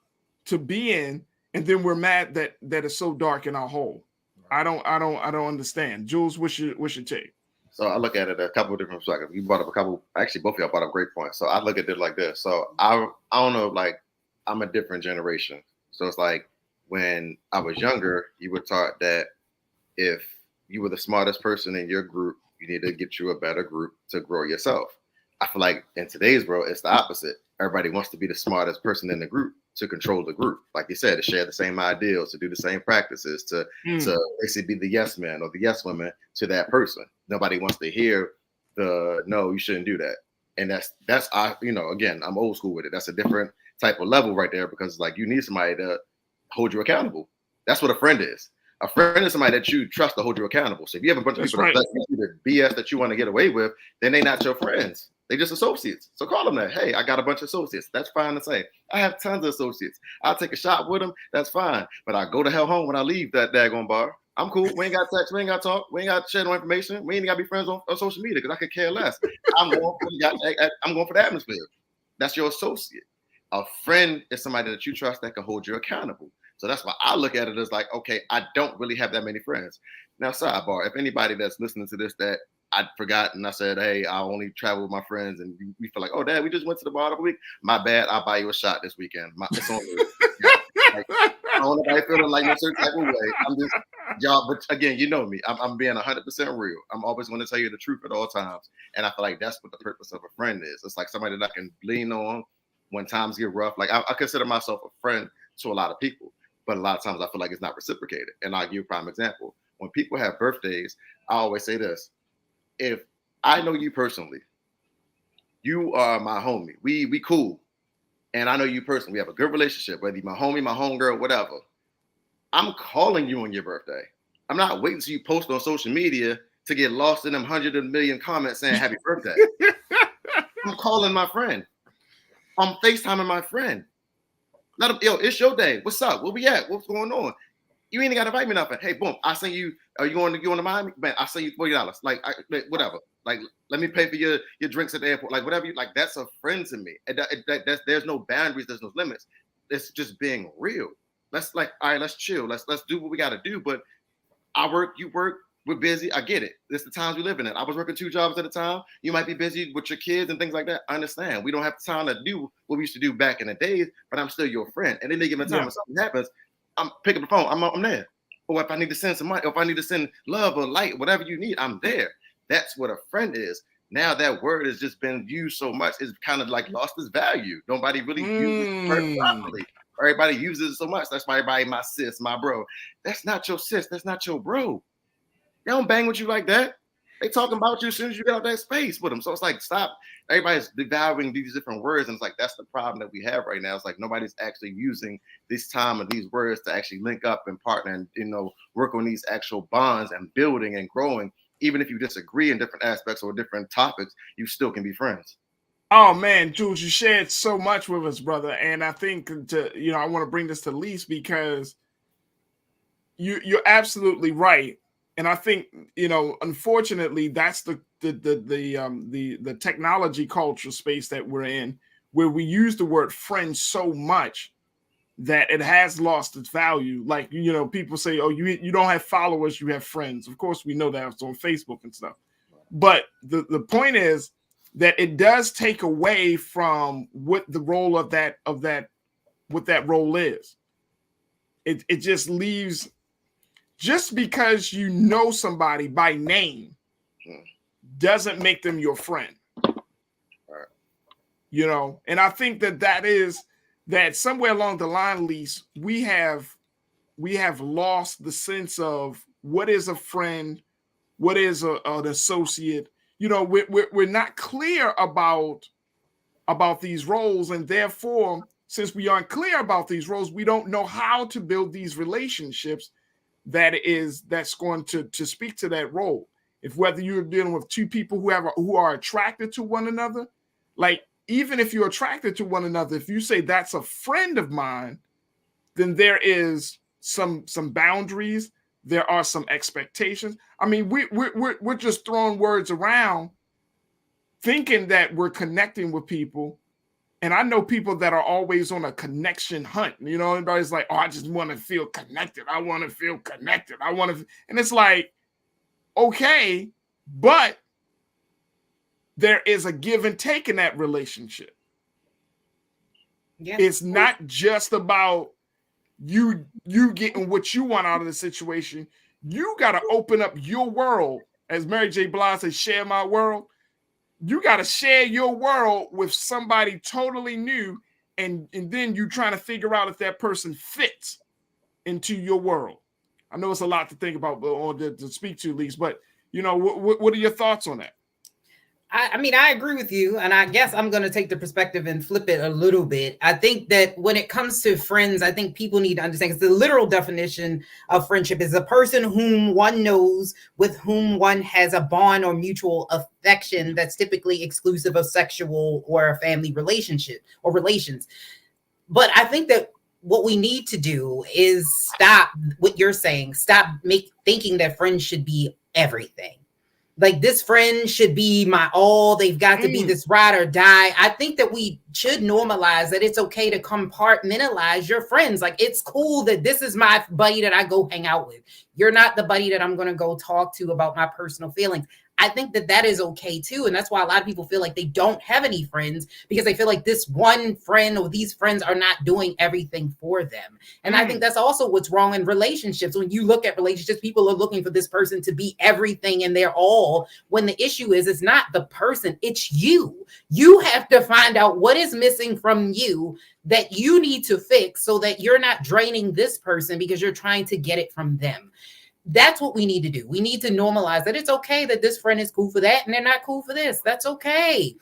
to be in, and then we're mad that it's so dark in our hole. I don't understand. Jules, what's your take?
So I look at it a couple of different perspectives. You brought up actually both of y'all brought up great points. So I look at it like this. So I don't know, like I'm a different generation. So it's like when I was younger, you were taught that if you were the smartest person in your group, you need to get you a better group to grow yourself. I feel like in today's world, it's the opposite. Everybody wants to be the smartest person in the group to control the group. Like you said, to share the same ideals, to do the same practices, to basically be the yes man or the yes woman to that person. Nobody wants to hear the, no, you shouldn't do that. And that's again, I'm old school with it. That's a different type of level right there, because like you need somebody to hold you accountable. That's what a friend is. A friend is somebody that you trust to hold you accountable. So if you have a bunch of people that let you do the BS that you want to get away with, then they're not your friends. They're just associates. So call them that. Hey, I got a bunch of associates. That's fine to say. I have tons of associates. I'll take a shot with them. That's fine. But I go to hell home when I leave that daggone bar. I'm cool. We ain't got text. We ain't got talk. We ain't got share no information. We ain't got to be friends on social media because I could care less. I'm going for the atmosphere. That's your associate. A friend is somebody that you trust that can hold you accountable. So that's why I look at it as like, okay, I don't really have that many friends. Now, sidebar, if anybody that's listening to this that I'd forgotten, I said, hey, I only travel with my friends, and we feel like, oh, Dad, we just went to the bar the other week. My bad, I'll buy you a shot this weekend. It's on me. Like, I don't know if I feeling like no certain type of way. I'm just, y'all, but again, you know me. I'm being 100% real. I'm always going to tell you the truth at all times. And I feel like that's what the purpose of a friend is. It's like somebody that I can lean on when times get rough. Like I consider myself a friend to a lot of people. But a lot of times I feel like it's not reciprocated. And I'll give you a prime example. When people have birthdays, I always say this. If I know you personally, you are my homie. We cool. And I know you personally. We have a good relationship, whether you're my homie, my homegirl, whatever. I'm calling you on your birthday. I'm not waiting till you post on social media to get lost in them 100 million comments saying happy birthday. I'm calling my friend. I'm FaceTiming my friend. Let him, yo, it's your day. What's up? Where we at? What's going on? You ain't got to invite me nothing. Hey, boom, I send you. Are you going to Miami? Man, I send you $40. Like, whatever. Like, let me pay for your drinks at the airport. Like, whatever you like. That's a friend to me. There's no boundaries. There's no limits. It's just being real. Let's all right. Let's chill. Let's do what we got to do. But I work. You work. We're busy. I get it. It's the times we live in. I was working 2 jobs at a time. You might be busy with your kids and things like that. I understand. We don't have time to do what we used to do back in the days, but I'm still your friend. And any given time when something happens, I'm picking up the phone. I'm there. Or if I need to send some money, or if I need to send love or light, whatever you need, I'm there. That's what a friend is. Now that word has just been used so much, it's kind of like lost its value. Nobody really uses it properly. Everybody uses it so much. That's why everybody, my sis, my bro. That's not your sis. That's not your bro. They don't bang with you like that. they talking about you as soon as you get out that space with them. So it's like, stop. Everybody's devaluing these different words, and it's like that's the problem that we have right now. It's like nobody's actually using this time and these words to actually link up and partner and work on these actual bonds and building and growing. Even if you disagree in different aspects or different topics, you still can be friends.
Oh man, Jules, you shared so much with us, brother. And I think I want to bring this to Lise because you're absolutely right. And I think, unfortunately, that's the technology culture space that we're in, where we use the word friend so much that it has lost its value. Like, people say, oh, you don't have followers, you have friends. Of course, we know that it's on Facebook and stuff. But the point is that it does take away from what the role of what that role is. It just leaves, just because you know somebody by name doesn't make them your friend. And I think that somewhere along the line, Lise, we have lost the sense of what is a friend, what is an associate. We're not clear about these roles, and therefore, since we aren't clear about these roles, we don't know how to build these relationships that's going to speak to that role. If whether you're dealing with two people who are attracted to one another, like even if you're attracted to one another, if you say that's a friend of mine, then there is some boundaries. There are some expectations. I mean, we're just throwing words around, thinking that we're connecting with people. And I know people that are always on a connection hunt. Everybody's like, oh, I just want to feel connected. I want to feel connected. And it's like, okay, but there is a give and take in that relationship. Yeah. It's not just about you getting what you want out of the situation. You got to open up your world. As Mary J. Blige says, share my world. You got to share your world with somebody totally new. And then you trying to figure out if that person fits into your world. I know it's a lot to think about or to speak to, Lise, but what are your thoughts on that?
I mean, I agree with you. And I guess I'm going to take the perspective and flip it a little bit. I think that when it comes to friends, I think people need to understand, because the literal definition of friendship is a person whom one knows, with whom one has a bond or mutual affection that's typically exclusive of sexual or a family relationship or relations. But I think that what we need to do is stop what you're saying. Stop thinking that friends should be everything. Like this friend should be my all. They've got to be this ride or die. I think that we should normalize that it's okay to compartmentalize your friends. Like it's cool that this is my buddy that I go hang out with. You're not the buddy that I'm going to go talk to about my personal feelings. I think that is okay too. And that's why a lot of people feel like they don't have any friends, because they feel like this one friend or these friends are not doing everything for them. And I think that's also what's wrong in relationships. When you look at relationships, people are looking for this person to be everything and they're all, when the issue is, it's not the person, it's you. You have to find out what is missing from you that you need to fix so that you're not draining this person because you're trying to get it from them. That's what we need to do. We need to normalize that it's okay that this friend is cool for that and they're not cool for this. That's okay.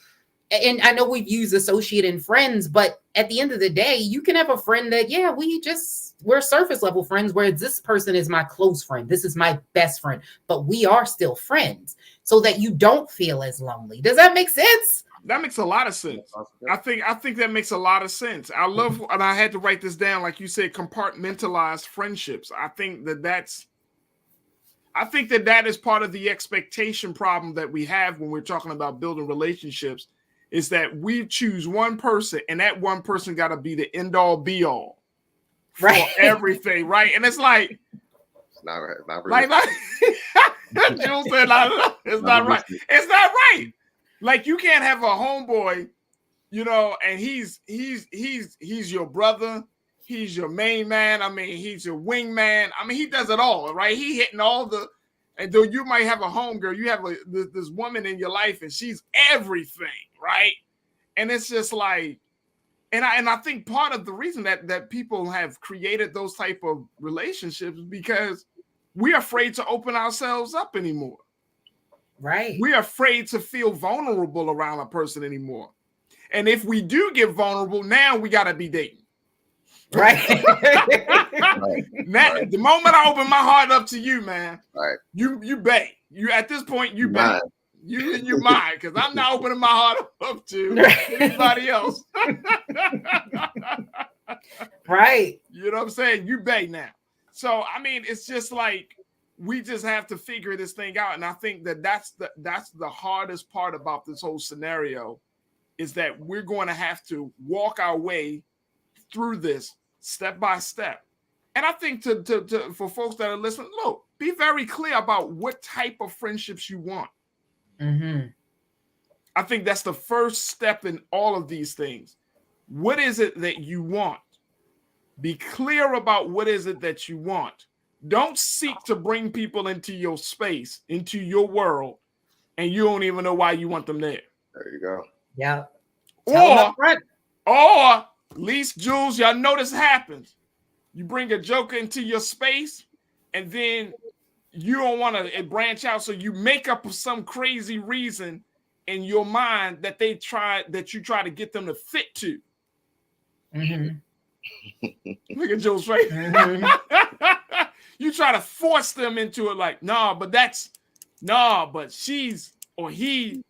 And I know we've used associate and friends, but at the end of the day, you can have a friend that, yeah, we're surface level friends where this person is my close friend. This is my best friend, but we are still friends so that you don't feel as lonely. Does that make sense?
That makes a lot of sense. I think that makes a lot of sense. I love, and I had to write this down, like you said, compartmentalized friendships. I think that is part of the expectation problem that we have when we're talking about building relationships, is that we choose one person and that one person got to be the end all be all for everything. Right. And it's like,
it's not right. Not really.
Like Jules said, it's not right. It's not right. Like you can't have a homeboy, and he's your brother. He's your main man. I mean, he's your wingman. I mean, he does it all, right? He hitting all the, and though you might have a homegirl, you have this woman in your life and she's everything, right? And it's just like, and I think part of the reason that people have created those type of relationships is because we're afraid to open ourselves up anymore.
Right.
We're afraid to feel vulnerable around a person anymore. And if we do get vulnerable, now we got to be dating.
Right.
Now, the moment I open my heart up to you, man,
right.
You bet. You at this point, you bet.
Mine.
You mine, because I'm not opening my heart up to anybody else.
Right.
You know what I'm saying? You bet now. So I mean, it's just like we just have to figure this thing out. And I think that's the hardest part about this whole scenario, is that we're going to have to walk our way through this step by step. And I think to for folks that are listening, look, be very clear about what type of friendships you want.
Mm-hmm.
I think that's the first step in all of these things. What is it that you want? Be clear about what is it that you want. Don't seek to bring people into your space, into your world, and you don't even know why you want them there.
There you go.
Yeah.
Or least Jules, y'all know this happens. You bring a joker into your space, and then you don't want to branch out, so you make up some crazy reason in your mind that you try to get them to fit to.
Mm-hmm.
Look at Jules' face. Mm-hmm. You try to force them into it, like, but she's or he.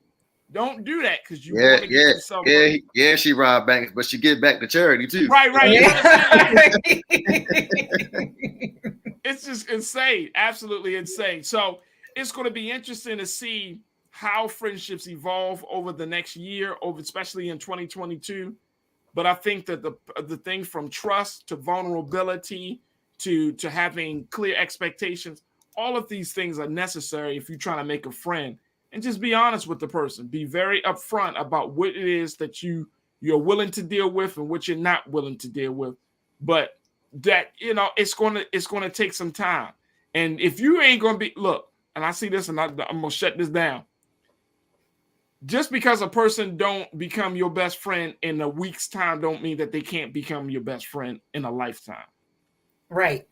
Don't do that, because you want to get yourself right.
Yeah, she robbed banks, but she get back to charity too.
Right.
Yeah.
It's just insane, absolutely insane. So it's going to be interesting to see how friendships evolve over the next year, especially in 2022. But I think that the thing from trust to vulnerability to having clear expectations, all of these things are necessary if you're trying to make a friend. And just be honest with the person. Be very upfront about what it is that you're willing to deal with and what you're not willing to deal with. But that, it's gonna take some time. And if you ain't gonna be, look, and I see this, and I'm gonna shut this down. Just because a person don't become your best friend in a week's time, don't mean that they can't become your best friend in a lifetime.
Right.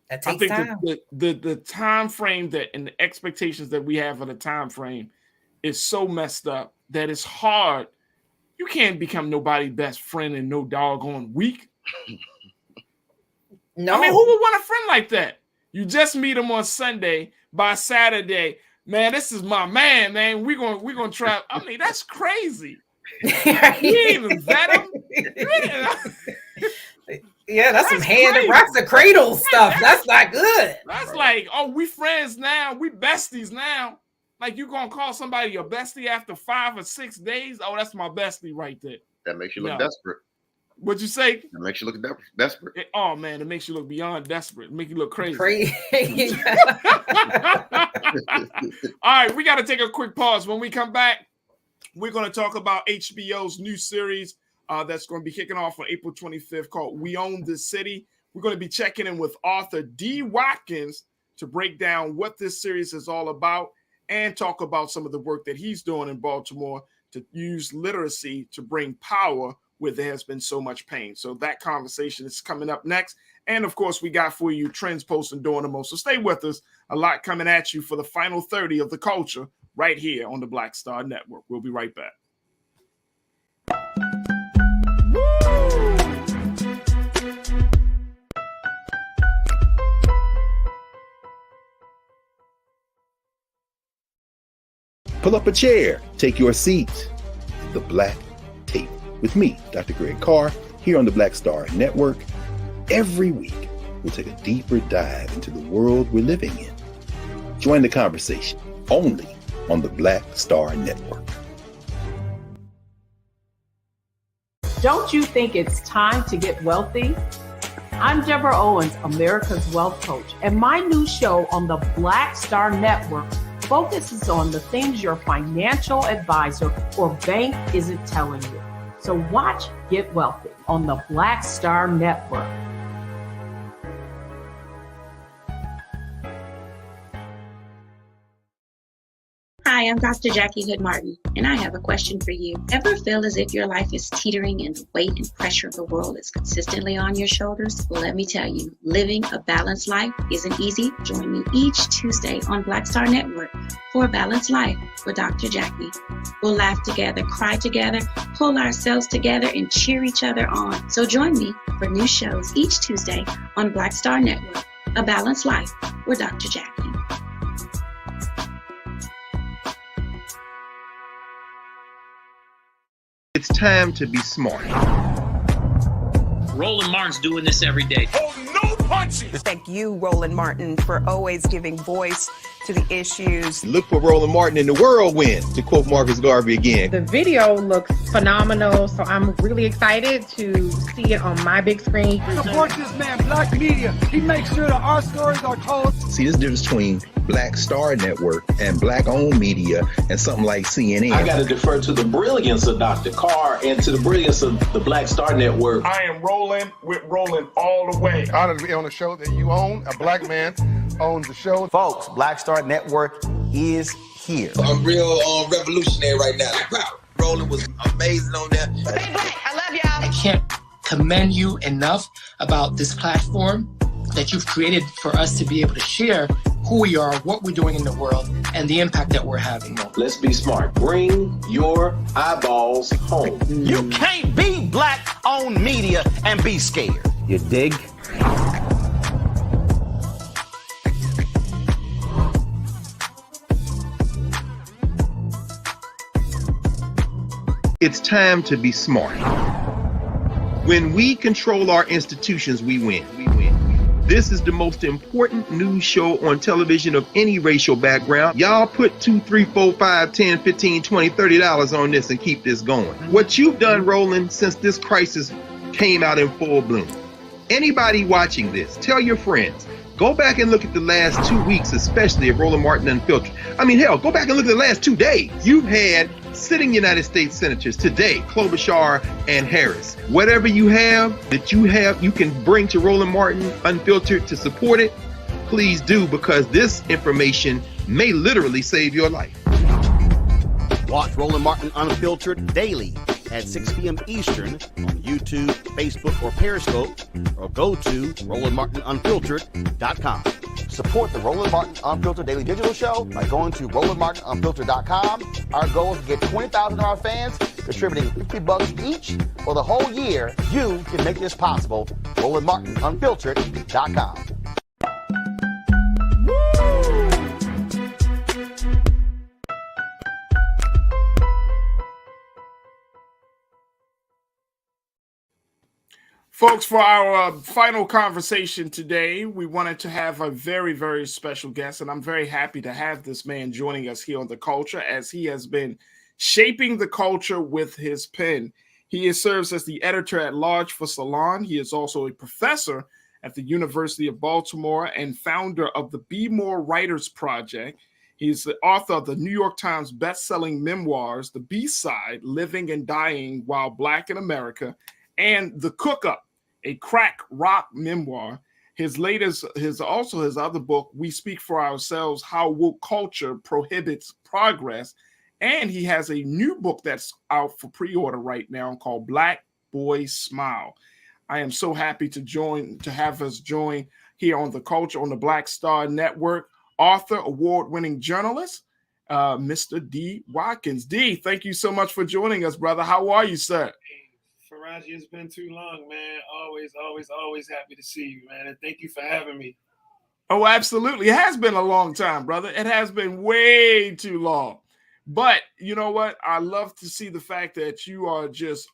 That takes time.
The time frame and the expectations that we have of the time frame is so messed up that it's hard. You can't become nobody's best friend in no doggone week.
No.
I mean, who would want a friend like that? You just meet him on Sunday. By Saturday, man, this is my man. We're gonna try. I mean, that's crazy. You ain't even vet him.
Yeah, that's some hand and rocks the cradle stuff. That's not good.
That's like, we friends now. We besties now. Like, you gonna call somebody your bestie after 5 or 6 days? Oh, that's my bestie right there.
That makes you look desperate.
What'd you say?
That makes you look desperate.
Oh man, it makes you look beyond desperate. It make you look crazy. All right, we got to take a quick pause. When we come back, we're going to talk about HBO's new series that's going to be kicking off on April 25th called We Own This City. We're going to be checking in with author D. Watkins to break down what this series is all about and talk about some of the work that he's doing in Baltimore to use literacy to bring power where there has been so much pain. So that conversation is coming up next. And of course, we got for you trends, posts, and doing the most. So stay with us. A lot coming at you for the final 30 of the culture right here on the Black Star Network. We'll be right back.
Pull up a chair, take your seat. The Black Tape with me, Dr. Greg Carr, here on the Black Star Network. Every week, we'll take a deeper dive into the world we're living in. Join the conversation only on the Black Star Network.
Don't you think it's time to get wealthy? I'm Deborah Owens, America's Wealth Coach, and my new show on the Black Star Network focuses on the things your financial advisor or bank isn't telling you. So watch Get Wealthy on the Black Star Network.
Hi, I'm Dr. Jackie Hood Martin, and I have a question for you. Ever feel as if your life is teetering and the weight and pressure of the world is consistently on your shoulders? Well, let me tell you, living a balanced life isn't easy. Join me each Tuesday on Black Star Network for A Balanced Life with Dr. Jackie. We'll laugh together, cry together, pull ourselves together, and cheer each other on. So join me for new shows each Tuesday on Black Star Network, A Balanced Life with Dr. Jackie.
It's time to be smart.
Roland Martin's doing this every day.
Oh, no punches!
Thank you, Roland Martin, for always giving voice to the issues.
Look for Roland Martin in the whirlwind, to quote Marcus Garvey again.
The video looks phenomenal, so I'm really excited to see it on my big screen.
Support this man, Black Media. He makes sure that our stories are told.
See, this difference between Black Star Network and Black-owned media and something like CNN.
I got to defer to the brilliance of Dr. Carr and to the brilliance of the Black Star Network.
I am rolling with Roland all the way.
Honored to be on a show that you own. A black man owns the show.
Folks, Black Star Network is here.
I'm real revolutionary right now. Roland was amazing on that.
Stay black. I love y'all. I can't commend you enough about this platform that you've created for us to be able to share who we are, what we're doing in the world, and the impact that we're having.
Let's be smart. Bring your eyeballs home.
You can't be Black-owned media and be scared. You dig?
It's time to be smart. When we control our institutions, we win. This is the most important news show on television of any racial background. Y'all put $2, $3, $4, $5, $10, $15, $20, $30 on this and keep this going. What you've done, Roland, since this crisis came out in full bloom. Anybody watching this, tell your friends. Go back and look at the last 2 weeks, especially of Roland Martin Unfiltered. I mean, hell, go back and look at the last 2 days. You've had sitting United States senators today, Klobuchar and Harris. Whatever you have, you can bring to Roland Martin Unfiltered to support it. Please do, because this information may literally save your life.
Watch Roland Martin Unfiltered daily at 6 p.m. Eastern on YouTube, Facebook, or Periscope, or go to RolandMartinUnfiltered.com. Support the Roland Martin Unfiltered Daily Digital Show by going to RolandMartinUnfiltered.com. Our goal is to get 20,000 of our fans contributing $50 each for the whole year. You can make this possible. RolandMartinUnfiltered.com.
Folks, for our final conversation today, we wanted to have a very, very special guest, and I'm very happy to have this man joining us here on The Culture, as he has been shaping the culture with his pen. He serves as the editor-at-large for Salon. He is also a professor at the University of Baltimore and founder of the Be More Writers Project. He's the author of the New York Times best-selling memoirs, The B-Side, Living and Dying While Black in America, and The Cook-Up, a crack rock memoir. His other book, We Speak for Ourselves, How Woke Culture Prohibits Progress. And he has a new book that's out for pre-order right now called Black Boy Smile. I am so happy to have us join here on The Culture on the Black Star Network, author, award-winning journalist, Mr. D. Watkins. D, thank you so much for joining us, brother. How are you, sir?
Farajii, it's been too long, man. Always happy to see you, man. And thank you for having me.
Oh, absolutely. It has been a long time, brother. It has been way too long. But you know what? I love to see the fact that you are just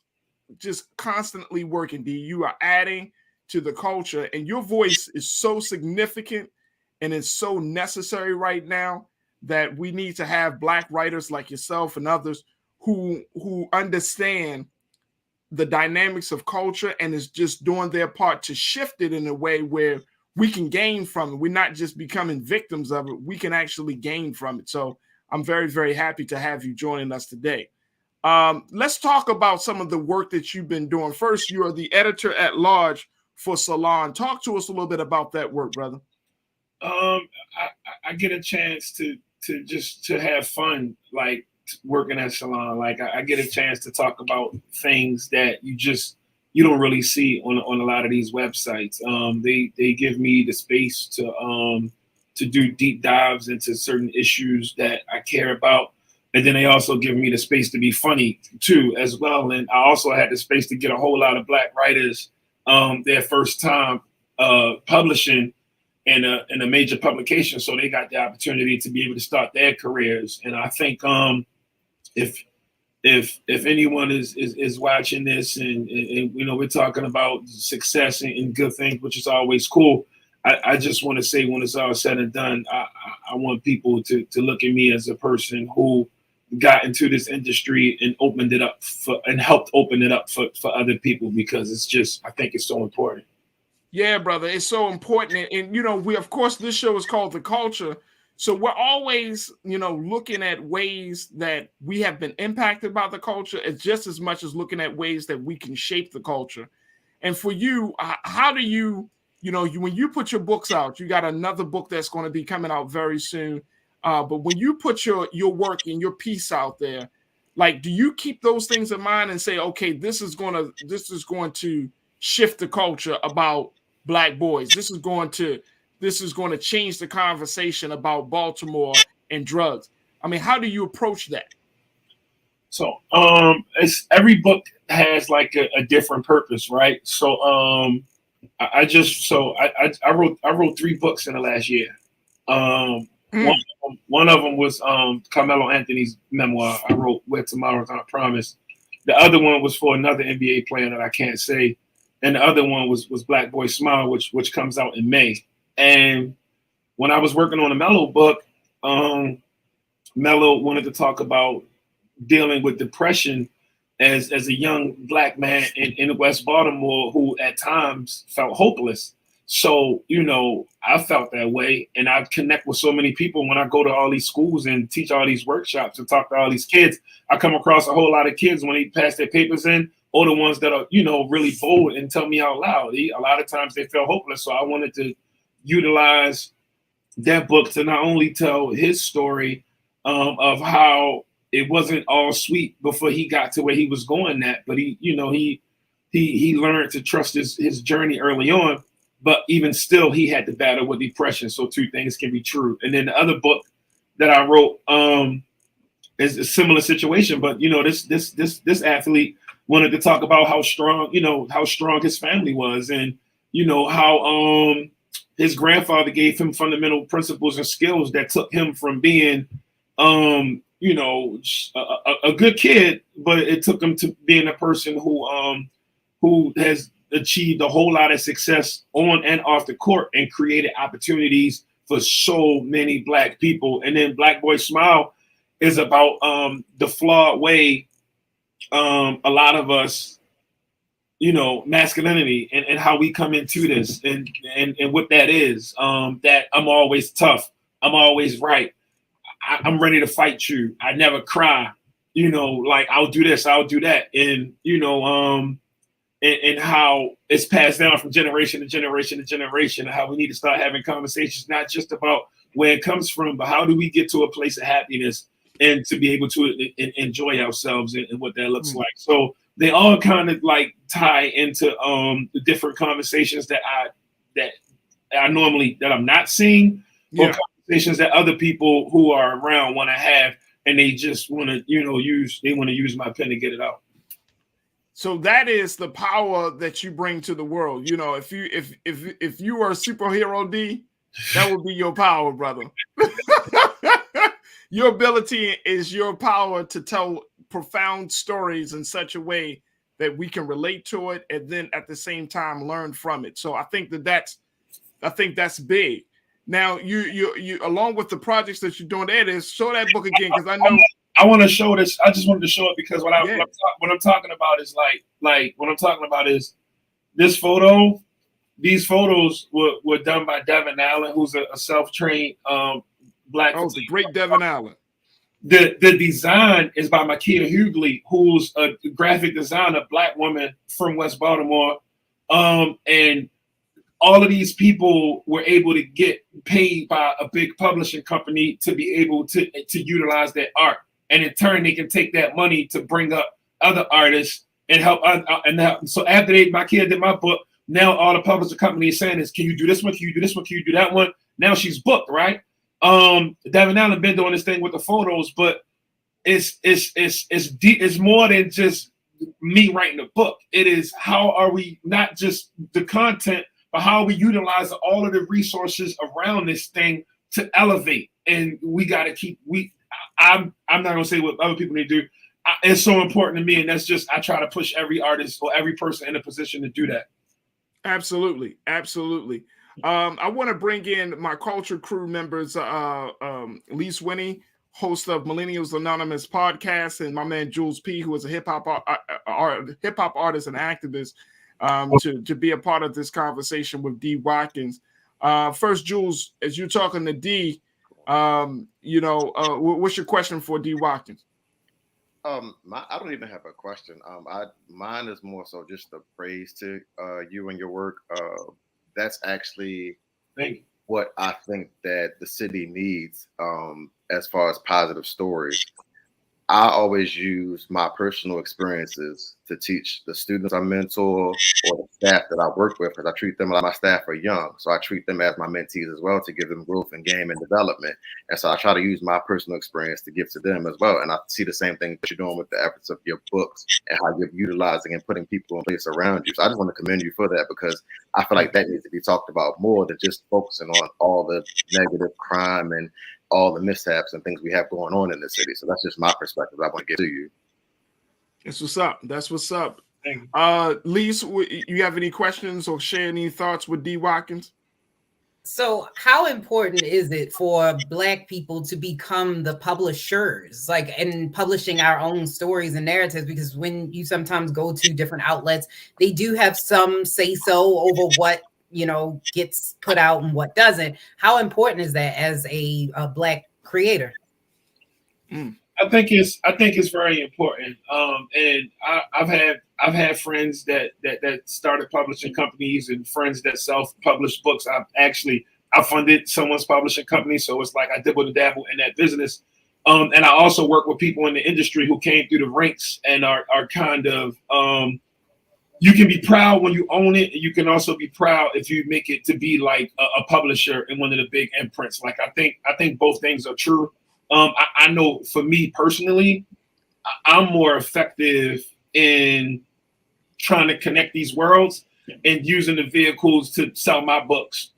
constantly working, D. You are adding to the culture, and your voice is so significant and it's so necessary right now that we need to have Black writers like yourself and others who understand the dynamics of culture and is just doing their part to shift it in a way where we can gain from it. We're not just becoming victims of it. We can actually gain from it. So I'm very, very happy to have you joining us today. Let's talk about some of the work that you've been doing. First, you are the editor-at-large for Salon. Talk to us a little bit about that work, brother.
I get a chance to to have fun, like working at salon. Like I get a chance to talk about things that you don't really see on a lot of these websites. They give me the space to do deep dives into certain issues that I care about. And then they also give me the space to be funny too, as well. And I also had the space to get a whole lot of Black writers their first time publishing in a major publication, so they got the opportunity to be able to start their careers. And I think if anyone is watching this and we're talking about success and good things, which is always cool. I just want to say, when it's all said and done, I want people to look at me as a person who got into this industry and opened it up and helped open it up for other people, because I think it's so important.
Yeah, brother, it's so important. And we, of course, this show is called The Culture. So we're always, looking at ways that we have been impacted by the culture, as just as much as looking at ways that we can shape the culture. And for you, how do you, when you put your books out, you got another book that's going to be coming out very soon. But when you put your work and your piece out there, like, do you keep those things in mind and say, okay, this is going to shift the culture about Black boys. This is going to change the conversation about Baltimore and drugs. I mean, how do you approach that?
So, every book has like a different purpose, right? So, I wrote 3 books in the last year. One of them was Carmelo Anthony's memoir. I wrote Where Tomorrow's Not Promised. The other one was for another NBA player that I can't say. And the other one was Black Boy Smile, which comes out in May. And when I was working on the Mello book, Mello wanted to talk about dealing with depression as a young Black man in West Baltimore who at times felt hopeless. So, I felt that way, and I connect with so many people when I go to all these schools and teach all these workshops and talk to all these kids. I come across a whole lot of kids when they pass their papers in, or the ones that are, really bold and tell me out loud. A lot of times they feel hopeless. So I wanted to utilize that book to not only tell his story of how it wasn't all sweet before he got to where he was going at, but he learned to trust his journey early on. But even still, he had to battle with depression. So 2 things can be true. And then the other book that I wrote is a similar situation. But this athlete wanted to talk about how strong his family was, and how his grandfather gave him fundamental principles and skills that took him from being a good kid, but it took him to being a person who has achieved a whole lot of success on and off the court and created opportunities for so many Black people. And then Black Boy Smile is about the flawed way a lot of us, masculinity and how we come into this and what that is, that I'm always tough. I'm always right. I'm ready to fight you. I never cry, like I'll do this, I'll do that. And, and how it's passed down from generation to generation to generation, and how we need to start having conversations, not just about where it comes from, but how do we get to a place of happiness and to be able to enjoy ourselves and what that looks like. So they all kind of like tie into the different conversations that I'm not seeing, or conversations that other people who are around want to have, and they just want to, use my pen to get it out.
So that is the power that you bring to the world. If you are a superhero, D, that would be your power, brother. Your ability is your power to tell profound stories in such a way that we can relate to it, and then at the same time learn from it. So I think that's big. Now you along with the projects that you're doing, there is, show that book again, because I know.
I want to show this. I just wanted to show it because what I'm talking about is like what I'm talking about is this photo. These photos were done by Devin Allen, who's a self-trained Black.
Oh, the great Devin Allen.
The design is by Makia Hughley, who's a graphic designer, Black woman from West Baltimore. And all of these people were able to get paid by a big publishing company to be able to utilize their art. And in turn, they can take that money to bring up other artists and help. So after my kid did my book, now all the publishing company is saying is, can you do this one? Can you do this one? Can you do that one? Now she's booked, right? Devin Allen been doing this thing with the photos, but it's deep. It's more than just me writing a book. It is how are we not just the content, but how we utilize all of the resources around this thing to elevate. And we got to keep. I'm not gonna say what other people need to do. It's so important to me, and that's just I try to push every artist or every person in a position to do that.
Absolutely, absolutely. I want to bring in my culture crew members, Lise Winnie, host of Millennials Anonymous podcast, and my man Jules P, who is a hip hop artist and activist, to be a part of this conversation with D. Watkins. First, Jules, as you're talking to D, what's your question for D. Watkins?
I don't even have a question. Mine is more so just a praise to you and your work. That's actually what I think that the city needs as far as positive stories. I always use my personal experiences to teach the students I mentor or the staff that I work with, because I treat them like my staff are young. So I treat them as my mentees as well to give them growth and game and development. And so I try to use my personal experience to give to them as well. And I see the same thing that you're doing with the efforts of your books and how you're utilizing and putting people in place around you. So I just want to commend you for that, because I feel like that needs to be talked about more than just focusing on all the negative crime and all the mishaps and things we have going on in the city. So that's just my perspective I want to give to you.
That's what's up. That's what's up. Lise, you have any questions or share any thoughts with D. Watkins?
So how important is it for Black people to become the publishers, like in publishing our own stories and narratives? Because when you sometimes go to different outlets, they do have some say-so over what gets put out and what doesn't. How important is that as a Black creator?
I think it's very important. And I've had friends that started publishing companies and friends that self-published books. I funded someone's publishing company, so it's like I dibble and dabble in that business. And I also work with people in the industry who came through the ranks and are kind of you can be proud when you own it, and you can also be proud if you make it to be like a publisher in one of the big imprints. Like I think both things are true. I know for me personally, I'm more effective in trying to connect these worlds and using the vehicles to sell my books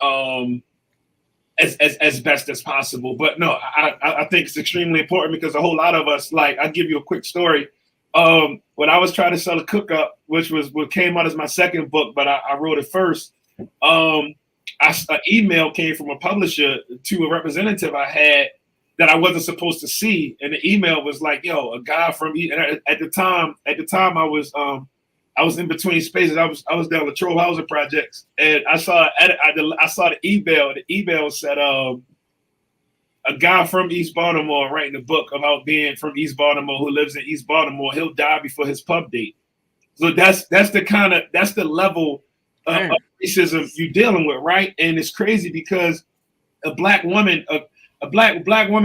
as best as possible. But no, I think it's extremely important, because a whole lot of us, like, I'll give you a quick story. When I was trying to sell a cook up, which was what came out as my second book, but I wrote it first. An email came from a publisher to a representative I had that I wasn't supposed to see, and the email was like, "Yo, a guy from." And at the time, I was in between spaces. I was down Latrobe housing projects, and I saw the email. The email said, a guy from East Baltimore writing a book about being from East Baltimore who lives in East Baltimore. He'll die before his pub date. So that's the level of racism you're dealing with, right? And it's crazy because a black woman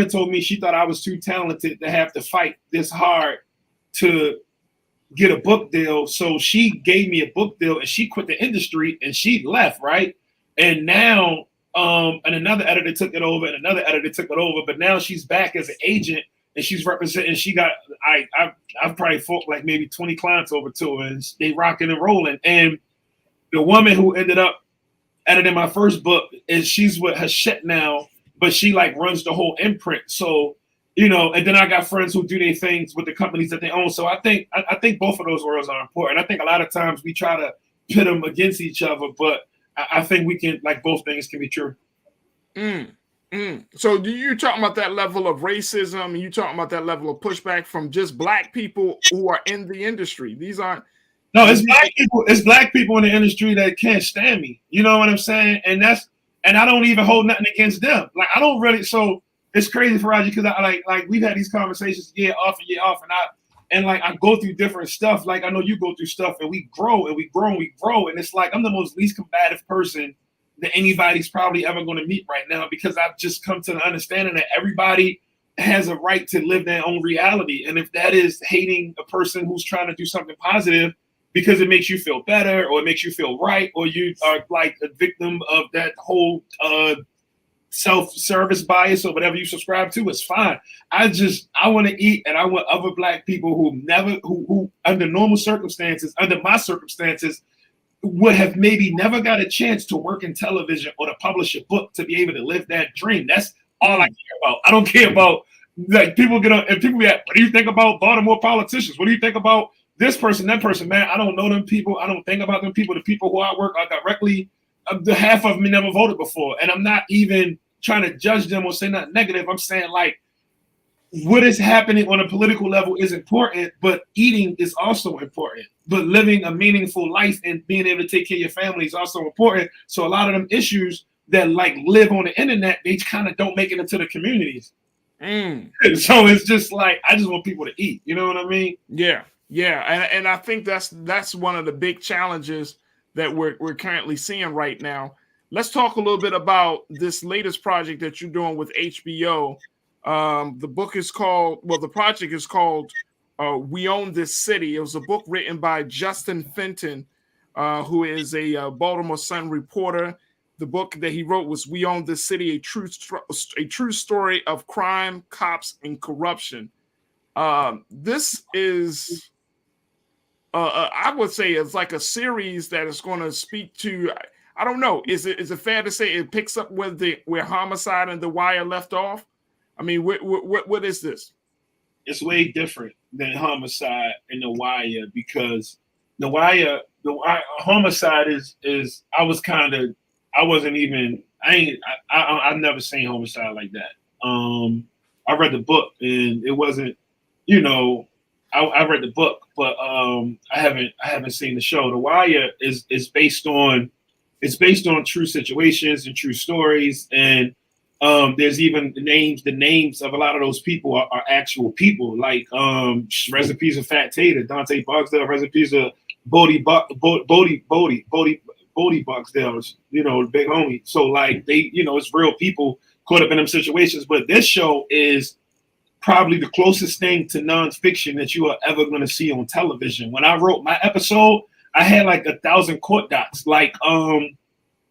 told me she thought I was too talented to have to fight this hard to get a book deal. So she gave me a book deal and she quit the industry and she left, right? And now and another editor took it over, and another editor took it over, but now she's back as an agent and she's representing. She got I've probably fought like maybe 20 clients over to her, and they rocking and rolling. And the woman who ended up editing my first book she's with Hachette now, but she like runs the whole imprint. So and then I got friends who do their things with the companies that they own. So I think both of those worlds are important. I think a lot of times we try to pit them against each other, but I think we can, like, both things can be true.
So do you talking about that level of racism? You talking about that level of pushback from just Black people who are in the industry? These aren't.
No, it's Black people. It's Black people in the industry that can't stand me. You know what I'm saying? And I don't even hold nothing against them. Like, I don't really. So it's crazy, Farajii, because I like we've had these conversations year off, and I go through different stuff. Like, I know you go through stuff, and we grow and we grow and we grow. And it's like I'm the most least combative person that anybody's probably ever going to meet right now, because I've just come to the understanding that everybody has a right to live their own reality. And if that is hating a person who's trying to do something positive because it makes you feel better or it makes you feel right, or you are like a victim of that whole self-service bias or whatever you subscribe to, it's fine. I want to eat, and I want other Black people who under normal circumstances, under my circumstances, would have maybe never got a chance to work in television or to publish a book to be able to live that dream. That's all I care about. I don't care about, like, people get up and people be like, what do you think about Baltimore politicians? What do you think about this person, that person? Man, I don't know them people. I don't think about them people. The people who I work are directly, the half of them never voted before. And I'm not even trying to judge them or say nothing negative. I'm saying, like, what is happening on a political level is important, but eating is also important. But living a meaningful life and being able to take care of your family is also important. So a lot of them issues that like live on the internet, they kind of don't make it into the communities. So it's just like, I just want people to eat. You know what I mean?
Yeah. And I think that's one of the big challenges that we're currently seeing right now. Let's talk a little bit about this latest project that you're doing with HBO. The project is called We Own This City. It was a book written by Justin Fenton, who is a Baltimore Sun reporter. The book that he wrote was We Own This City, a true story of crime, cops, and corruption. This is, I would say, it's like a series that is going to speak to, I don't know, is it fair to say it picks up where Homicide and The Wire left off? I mean, what is this?
It's way different than Homicide and The Wire, because the Homicide is I've never seen Homicide like that. I read the book and it wasn't, I read the book, but I haven't seen the show. The Wire is based on true situations and true stories, and there's even the names of a lot of those people are actual people, like Recipes of Fat Tater, Dante Barksdale, Recipes of Bodie Barksdale, the big homie. So like it's real people caught up in them situations. But this show is probably the closest thing to nonfiction that you are ever going to see on television. When I wrote my episode, I had like 1,000 court docs, like and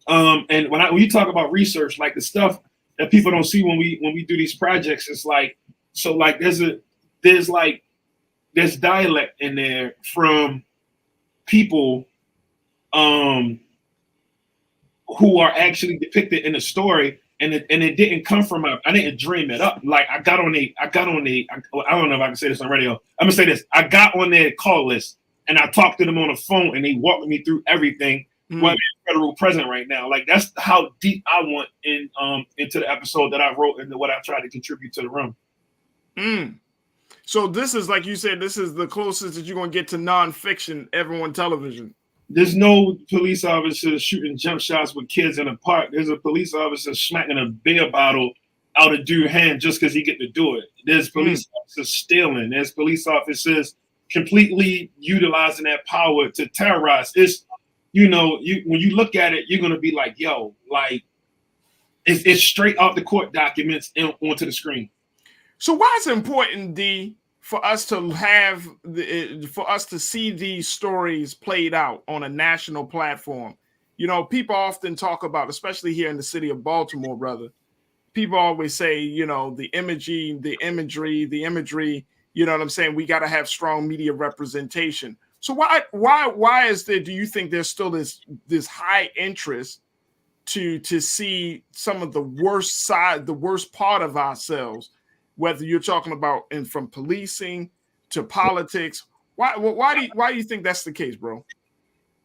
when you talk about research, like the stuff that people don't see when we do these projects, it's like, so like there's dialect in there from people who are actually depicted in the story, and it didn't come from I didn't dream it up. Like I don't know if I can say this on radio. I'm gonna say this. I got on their call list and I talked to them on the phone, and they walked me through everything. What federal president right now, like that's how deep I went into the episode that I wrote and what I tried to contribute to the room.
So this is, like you said, this is the closest that you're gonna get to nonfiction ever on television.
There's no police officer shooting jump shots with kids in a park. There's a police officer smacking a beer bottle out of dude's hand just because he get to do it. There's police officers stealing. There's police officers completely utilizing that power to terrorize. It's when you look at it, you're gonna be like, yo, like it's straight off the court documents onto the screen.
So why is it important, D, for us to see these stories played out on a national platform? People often talk about, especially here in the city of Baltimore, brother, people always say, the imagery, you know what I'm saying? We got to have strong media representation. So why is there, do you think there's still this high interest to see some of the worst part of ourselves, whether you're talking about from policing to politics? Why do you think that's the case, bro?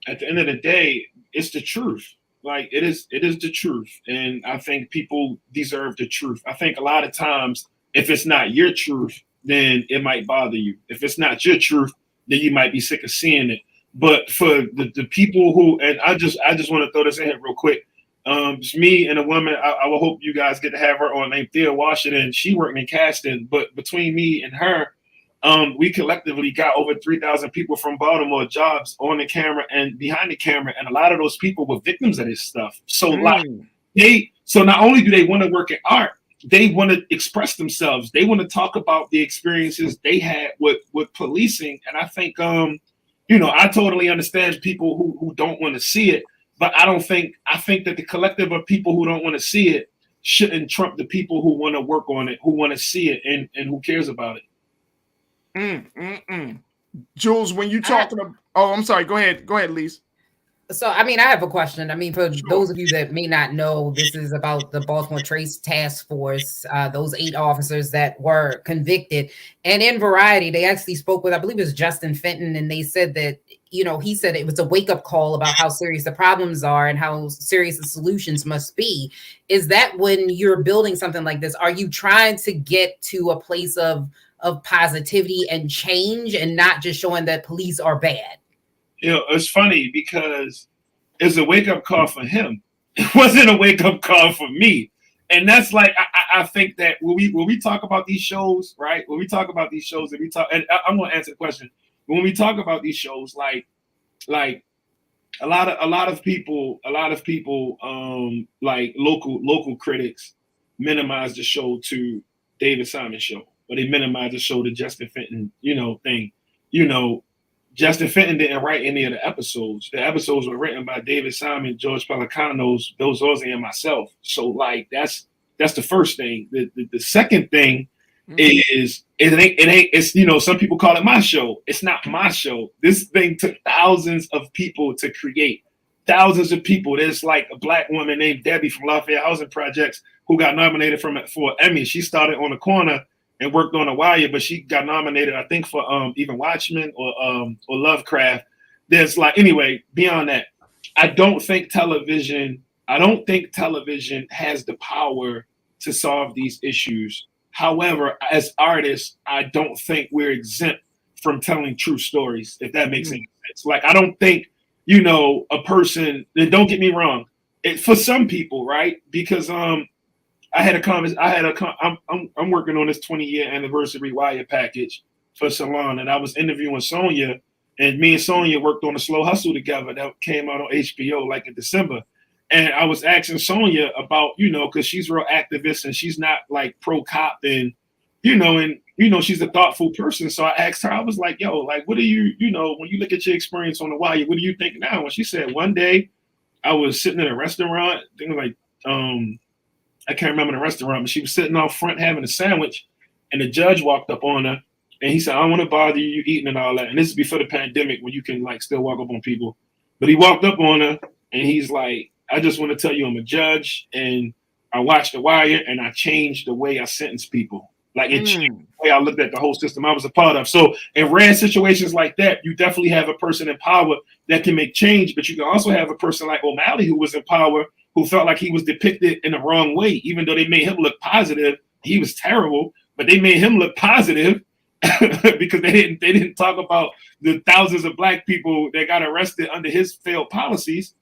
At the end of the day, it's the truth. Like it is the truth. And I think people deserve the truth. I think a lot of times, if it's not your truth, then it might bother you. If it's not your truth, then you might be sick of seeing it. But for the people who, and I just want to throw this in here real quick. It's me and a woman, I will hope you guys get to have her on, named Thea Washington. She worked in casting, but between me and her, We collectively got over 3,000 people from Baltimore jobs on the camera and behind the camera, and a lot of those people were victims of this stuff. So so not only do they want to work in art, they want to express themselves. They want to talk about the experiences they had with policing. And I think I totally understand people who don't want to see it, but I think that the collective of people who don't want to see it shouldn't trump the people who want to work on it, who want to see it, and who cares about it.
Jules, when you talking about, I'm sorry, go ahead, Lise.
So, I mean, I have a question. I mean, for those of you that may not know, this is about the Baltimore Trace Task Force, those 8 officers that were convicted. And in Variety, they actually spoke with, I believe it was Justin Fenton, and they said that, he said it was a wake-up call about how serious the problems are and how serious the solutions must be. Is that when you're building something like this, are you trying to get to a place of positivity and change and not just showing that police are bad?
It's funny because it's a wake-up call for him. It wasn't a wake-up call for me. And that's like, I think that when we talk about these shows, right? When we talk about these shows, and I'm going to answer the question. When we talk about these shows, like a lot of people, like local critics minimize the show to David Simon show, or they minimize the show to Justin Fenton, thing. Justin Fenton didn't write any of the episodes. The episodes were written by David Simon, George Pelicanos, Bill Zorzi, and myself. So like that's the first thing. The second thing is it's some people call it my show. It's not my show. This thing took thousands of people to create. Thousands of people. There's like a Black woman named Debbie from Lafayette Housing Projects who got nominated for an Emmy. She started on the corner and worked on a wire, but she got nominated, I think, for even Watchmen or Lovecraft. There's anyway, beyond that, I don't think television has the power to solve these issues. However, as artists, I don't think we're exempt from telling true stories, if that makes any sense. Like, I don't think, a person, and don't get me wrong, for some people, right? Because I'm working on this 20-year anniversary wire package for Salon, and I was interviewing Sonia, and me and Sonia worked on a Slow Hustle together that came out on HBO like in December. And I was asking Sonia about, because she's real activist and she's not like pro cop and she's a thoughtful person. So I asked her, I was like, yo, like, what do you, when you look at your experience on the wire, what do you think now? And she said, one day I was sitting in a restaurant, I think like, I can't remember the restaurant, but she was sitting out front having a sandwich, and the judge walked up on her, and he said, I don't want to bother you eating and all that. And this is before the pandemic when you can like still walk up on people. But he walked up on her, and he's like, I just want to tell you I'm a judge, and I watched The Wire, and I changed the way I sentence people. Like it changed the way I looked at the whole system I was a part of. So in rare situations like that, you definitely have a person in power that can make change, but you can also have a person like O'Malley who was in power, who felt like he was depicted in the wrong way, even though they made him look positive. He was terrible, but they made him look positive because they didn't talk about the thousands of Black people that got arrested under his failed policies.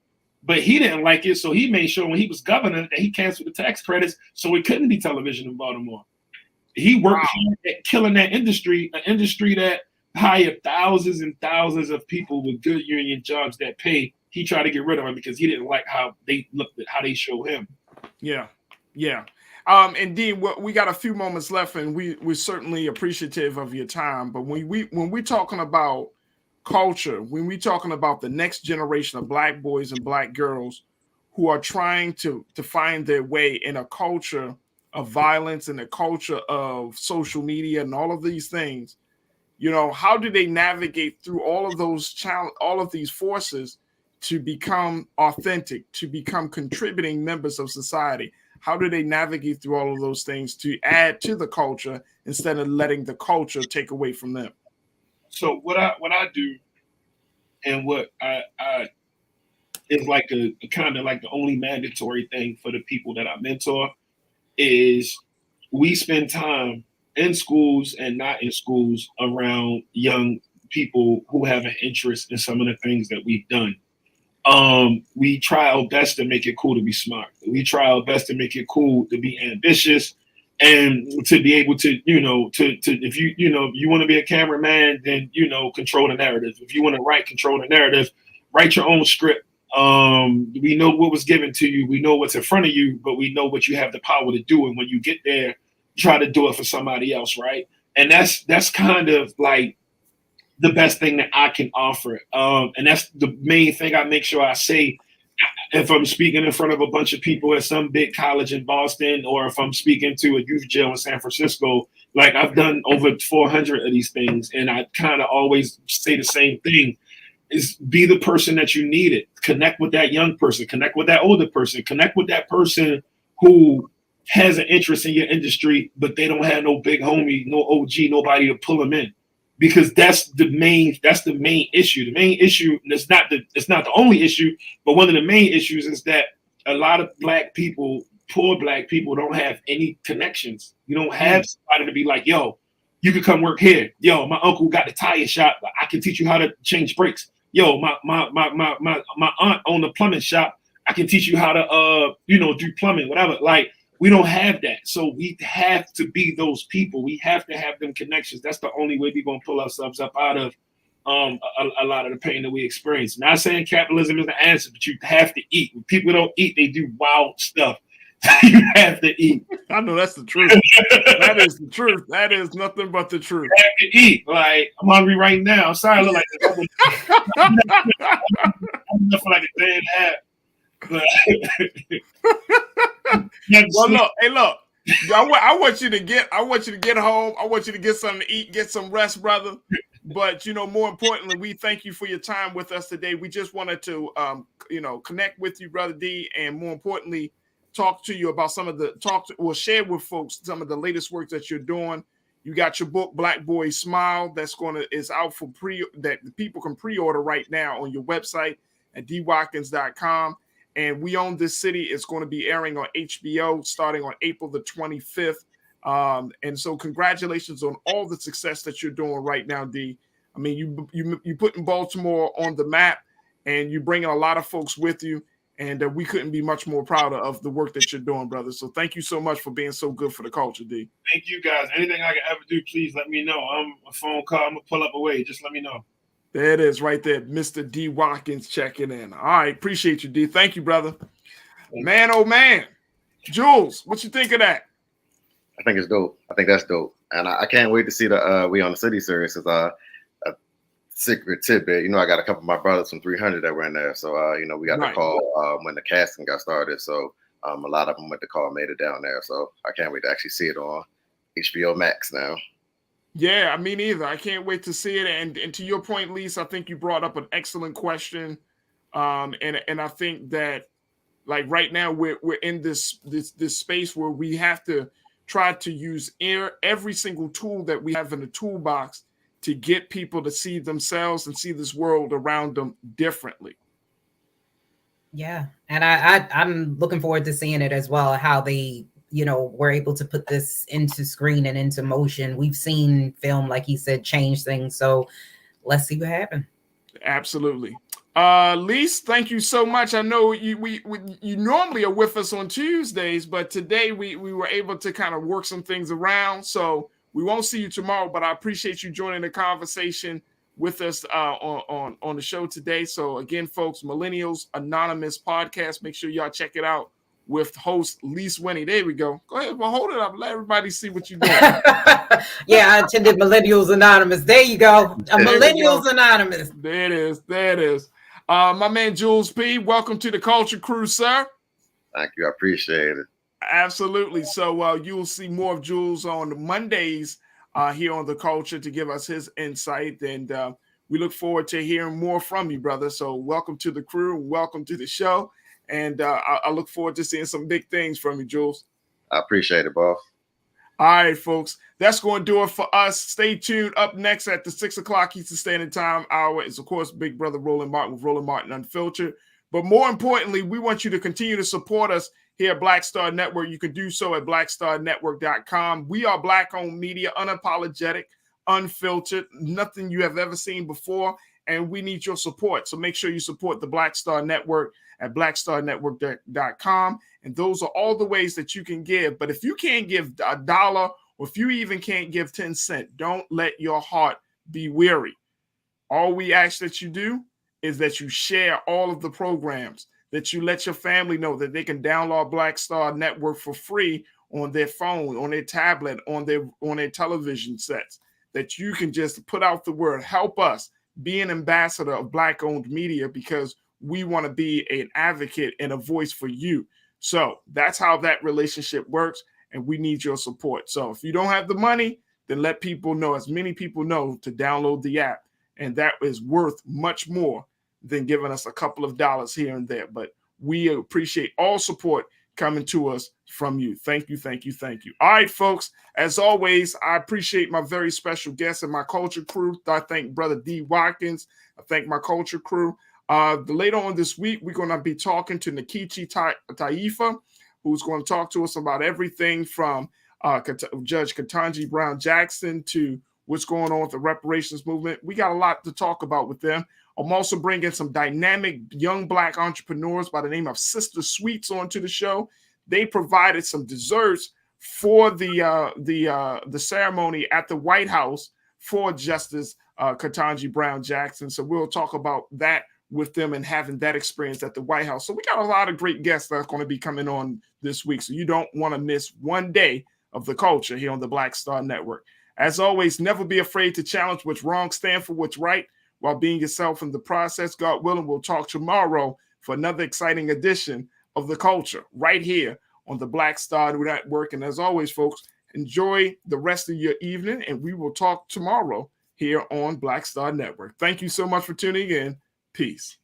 But he didn't like it, so he made sure when he was governor that he canceled the tax credits so it couldn't be television in Baltimore. He worked hard at killing that industry, an industry that hired thousands and thousands of people with good union jobs that pay. He tried to get rid of them because he didn't like how they looked at how they show him.
Yeah. Indeed, we got a few moments left, and we're certainly appreciative of your time. But when we're talking about culture, when we're talking about the next generation of Black boys and Black girls who are trying to find their way in a culture of violence and a culture of social media and all of these things, how do they navigate through all of those all of these forces to become authentic, to become contributing members of society? How do they navigate through all of those things to add to the culture instead of letting the culture take away from them?
So what I do, and what I is like a kind of like the only mandatory thing for the people that I mentor, is we spend time in schools and not in schools around young people who have an interest in some of the things that we've done. We try our best to make it cool to be smart. We try our best to make it cool to be ambitious. And to be able to, if you want to be a cameraman, then, control the narrative. If you want to write, control the narrative, write your own script. We know what was given to you. We know what's in front of you, but we know what you have the power to do. And when you get there, try to do it for somebody else. Right. And that's kind of like the best thing that I can offer. And that's the main thing I make sure I say. If I'm speaking in front of a bunch of people at some big college in Boston, or if I'm speaking to a youth jail in San Francisco, like I've done over 400 of these things, and I kind of always say the same thing, is be the person that you needed. Connect with that young person, connect with that older person, connect with that person who has an interest in your industry, but they don't have no big homie, no OG, nobody to pull them in. Because that's the main issue. The main issue, and it's not the only issue, but one of the main issues is that a lot of Black people, poor Black people, don't have any connections. You don't have somebody to be like, yo, you can come work here. Yo, my uncle got the tire shop. I can teach you how to change brakes. Yo, my aunt owned a plumbing shop. I can teach you how to do plumbing, whatever. Like, we don't have that. So we have to be those people. We have to have them connections. That's the only way we're going to pull ourselves up out of a lot of the pain that we experience. Not saying capitalism is the answer, but you have to eat. When people don't eat, they do wild stuff. You have to eat.
I know that's the truth. That is the truth. That is nothing but the truth.
You have to eat. Like, I'm hungry right now. I'm sorry I look like this. I'm for like a day and a half. But
well, look. I want you to get home. I want you to get something to eat, get some rest, brother. But more importantly, we thank you for your time with us today. We just wanted to connect with you, Brother D, and more importantly, talk to you about share with folks some of the latest work that you're doing. You got your book, Black Boy Smile, is out for that people can pre-order right now on your website at dwatkins.com. And We Own This City is going to be airing on HBO starting on April the 25th. And so congratulations on all the success that you're doing right now, D. I mean, you putting Baltimore on the map, and you're bringing a lot of folks with you. And we couldn't be much more prouder of the work that you're doing, brother. So thank you so much for being so good for the culture, D.
Thank you, guys. Anything I can ever do, please let me know. I'm a phone call. I'm going to pull up away. Just let me know.
There it is right there. Mr. D. Watkins checking in. All right. Appreciate you, D. Thank you, brother. Man, oh, man. Jules, what you think of that?
I think it's dope. I think that's dope. And I can't wait to see the We Own the City series. It's a secret tidbit. I got a couple of my brothers from 300 that were in there. So, we got the call when the casting got started. So a lot of them went to call, made it down there. So I can't wait to actually see it on HBO Max now.
Yeah, me neither. I can't wait to see it. And to your point, Lisa, I think you brought up an excellent question. And I think that, like, right now we're in this space where we have to try to use every single tool that we have in the toolbox to get people to see themselves and see this world around them differently.
Yeah, and I'm looking forward to seeing it as well, how they were able to put this into screen and into motion. We've seen film, like he said, change things. So let's see what happens.
Absolutely. Lise, thank you so much. I know you normally are with us on Tuesdays, but today we were able to kind of work some things around. So we won't see you tomorrow, but I appreciate you joining the conversation with us on the show today. So again, folks, Millennials Anonymous podcast. Make sure y'all check it out with host Lise Winnie. There we go. Go ahead, well, hold it up. Let everybody see what you're doing.
Yeah, I attended Millennials Anonymous. There you go. Millennials Anonymous.
There it is. My man Jules P., welcome to the Culture Crew, sir.
Thank you. I appreciate it.
Absolutely. So you'll see more of Jules on the Mondays here on The Culture to give us his insight. And we look forward to hearing more from you, brother. So welcome to the crew. Welcome to the show. And I look forward to seeing some big things from you, Jules.
I appreciate it, boss.
All right, folks. That's going to do it for us. Stay tuned. Up next at the 6 o'clock Eastern Standard Time hour is, of course, Big Brother Roland Martin with Roland Martin Unfiltered. But more importantly, we want you to continue to support us here at Black Star Network. You can do so at blackstarnetwork.com. We are Black-owned media, unapologetic, unfiltered, nothing you have ever seen before, and we need your support. So make sure you support the Black Star Network at blackstarnetwork.com. And those are all the ways that you can give. But if you can't give $1, or if you even can't give 10 cents, don't let your heart be weary. All we ask that you do is that you share all of the programs, that you let your family know that they can download Black Star Network for free on their phone, on their tablet, on their television sets, that you can just put out the word. Help us be an ambassador of Black-owned media, because we want to be an advocate and a voice for you. So that's how that relationship works, and we need your support. So if you don't have the money, then let people know, as many people know, to download the app. And that is worth much more than giving us a couple of dollars here and there. But we appreciate all support coming to us from you. Thank you, thank you, thank you. All right, folks, as always, I appreciate my very special guests and my culture crew. I thank Brother D. Watkins. I thank my culture crew. Later on this week, we're going to be talking to Nikichi Taifa, who's going to talk to us about everything from Judge Ketanji Brown Jackson to what's going on with the reparations movement. We got a lot to talk about with them. I'm also bringing some dynamic young Black entrepreneurs by the name of Sister Sweets onto the show. They provided some desserts for the ceremony at the White House for Justice Ketanji Brown Jackson. So we'll talk about that with them and having that experience at the White House. So we got a lot of great guests that are going to be coming on this week. So you don't want to miss one day of the culture here on the Black Star Network. As always, never be afraid to challenge what's wrong, stand for what's right while being yourself in the process. God willing, we'll talk tomorrow for another exciting edition of the culture right here on the Black Star Network. And as always, folks, enjoy the rest of your evening, and we will talk tomorrow here on Black Star Network. Thank you so much for tuning in. Peace.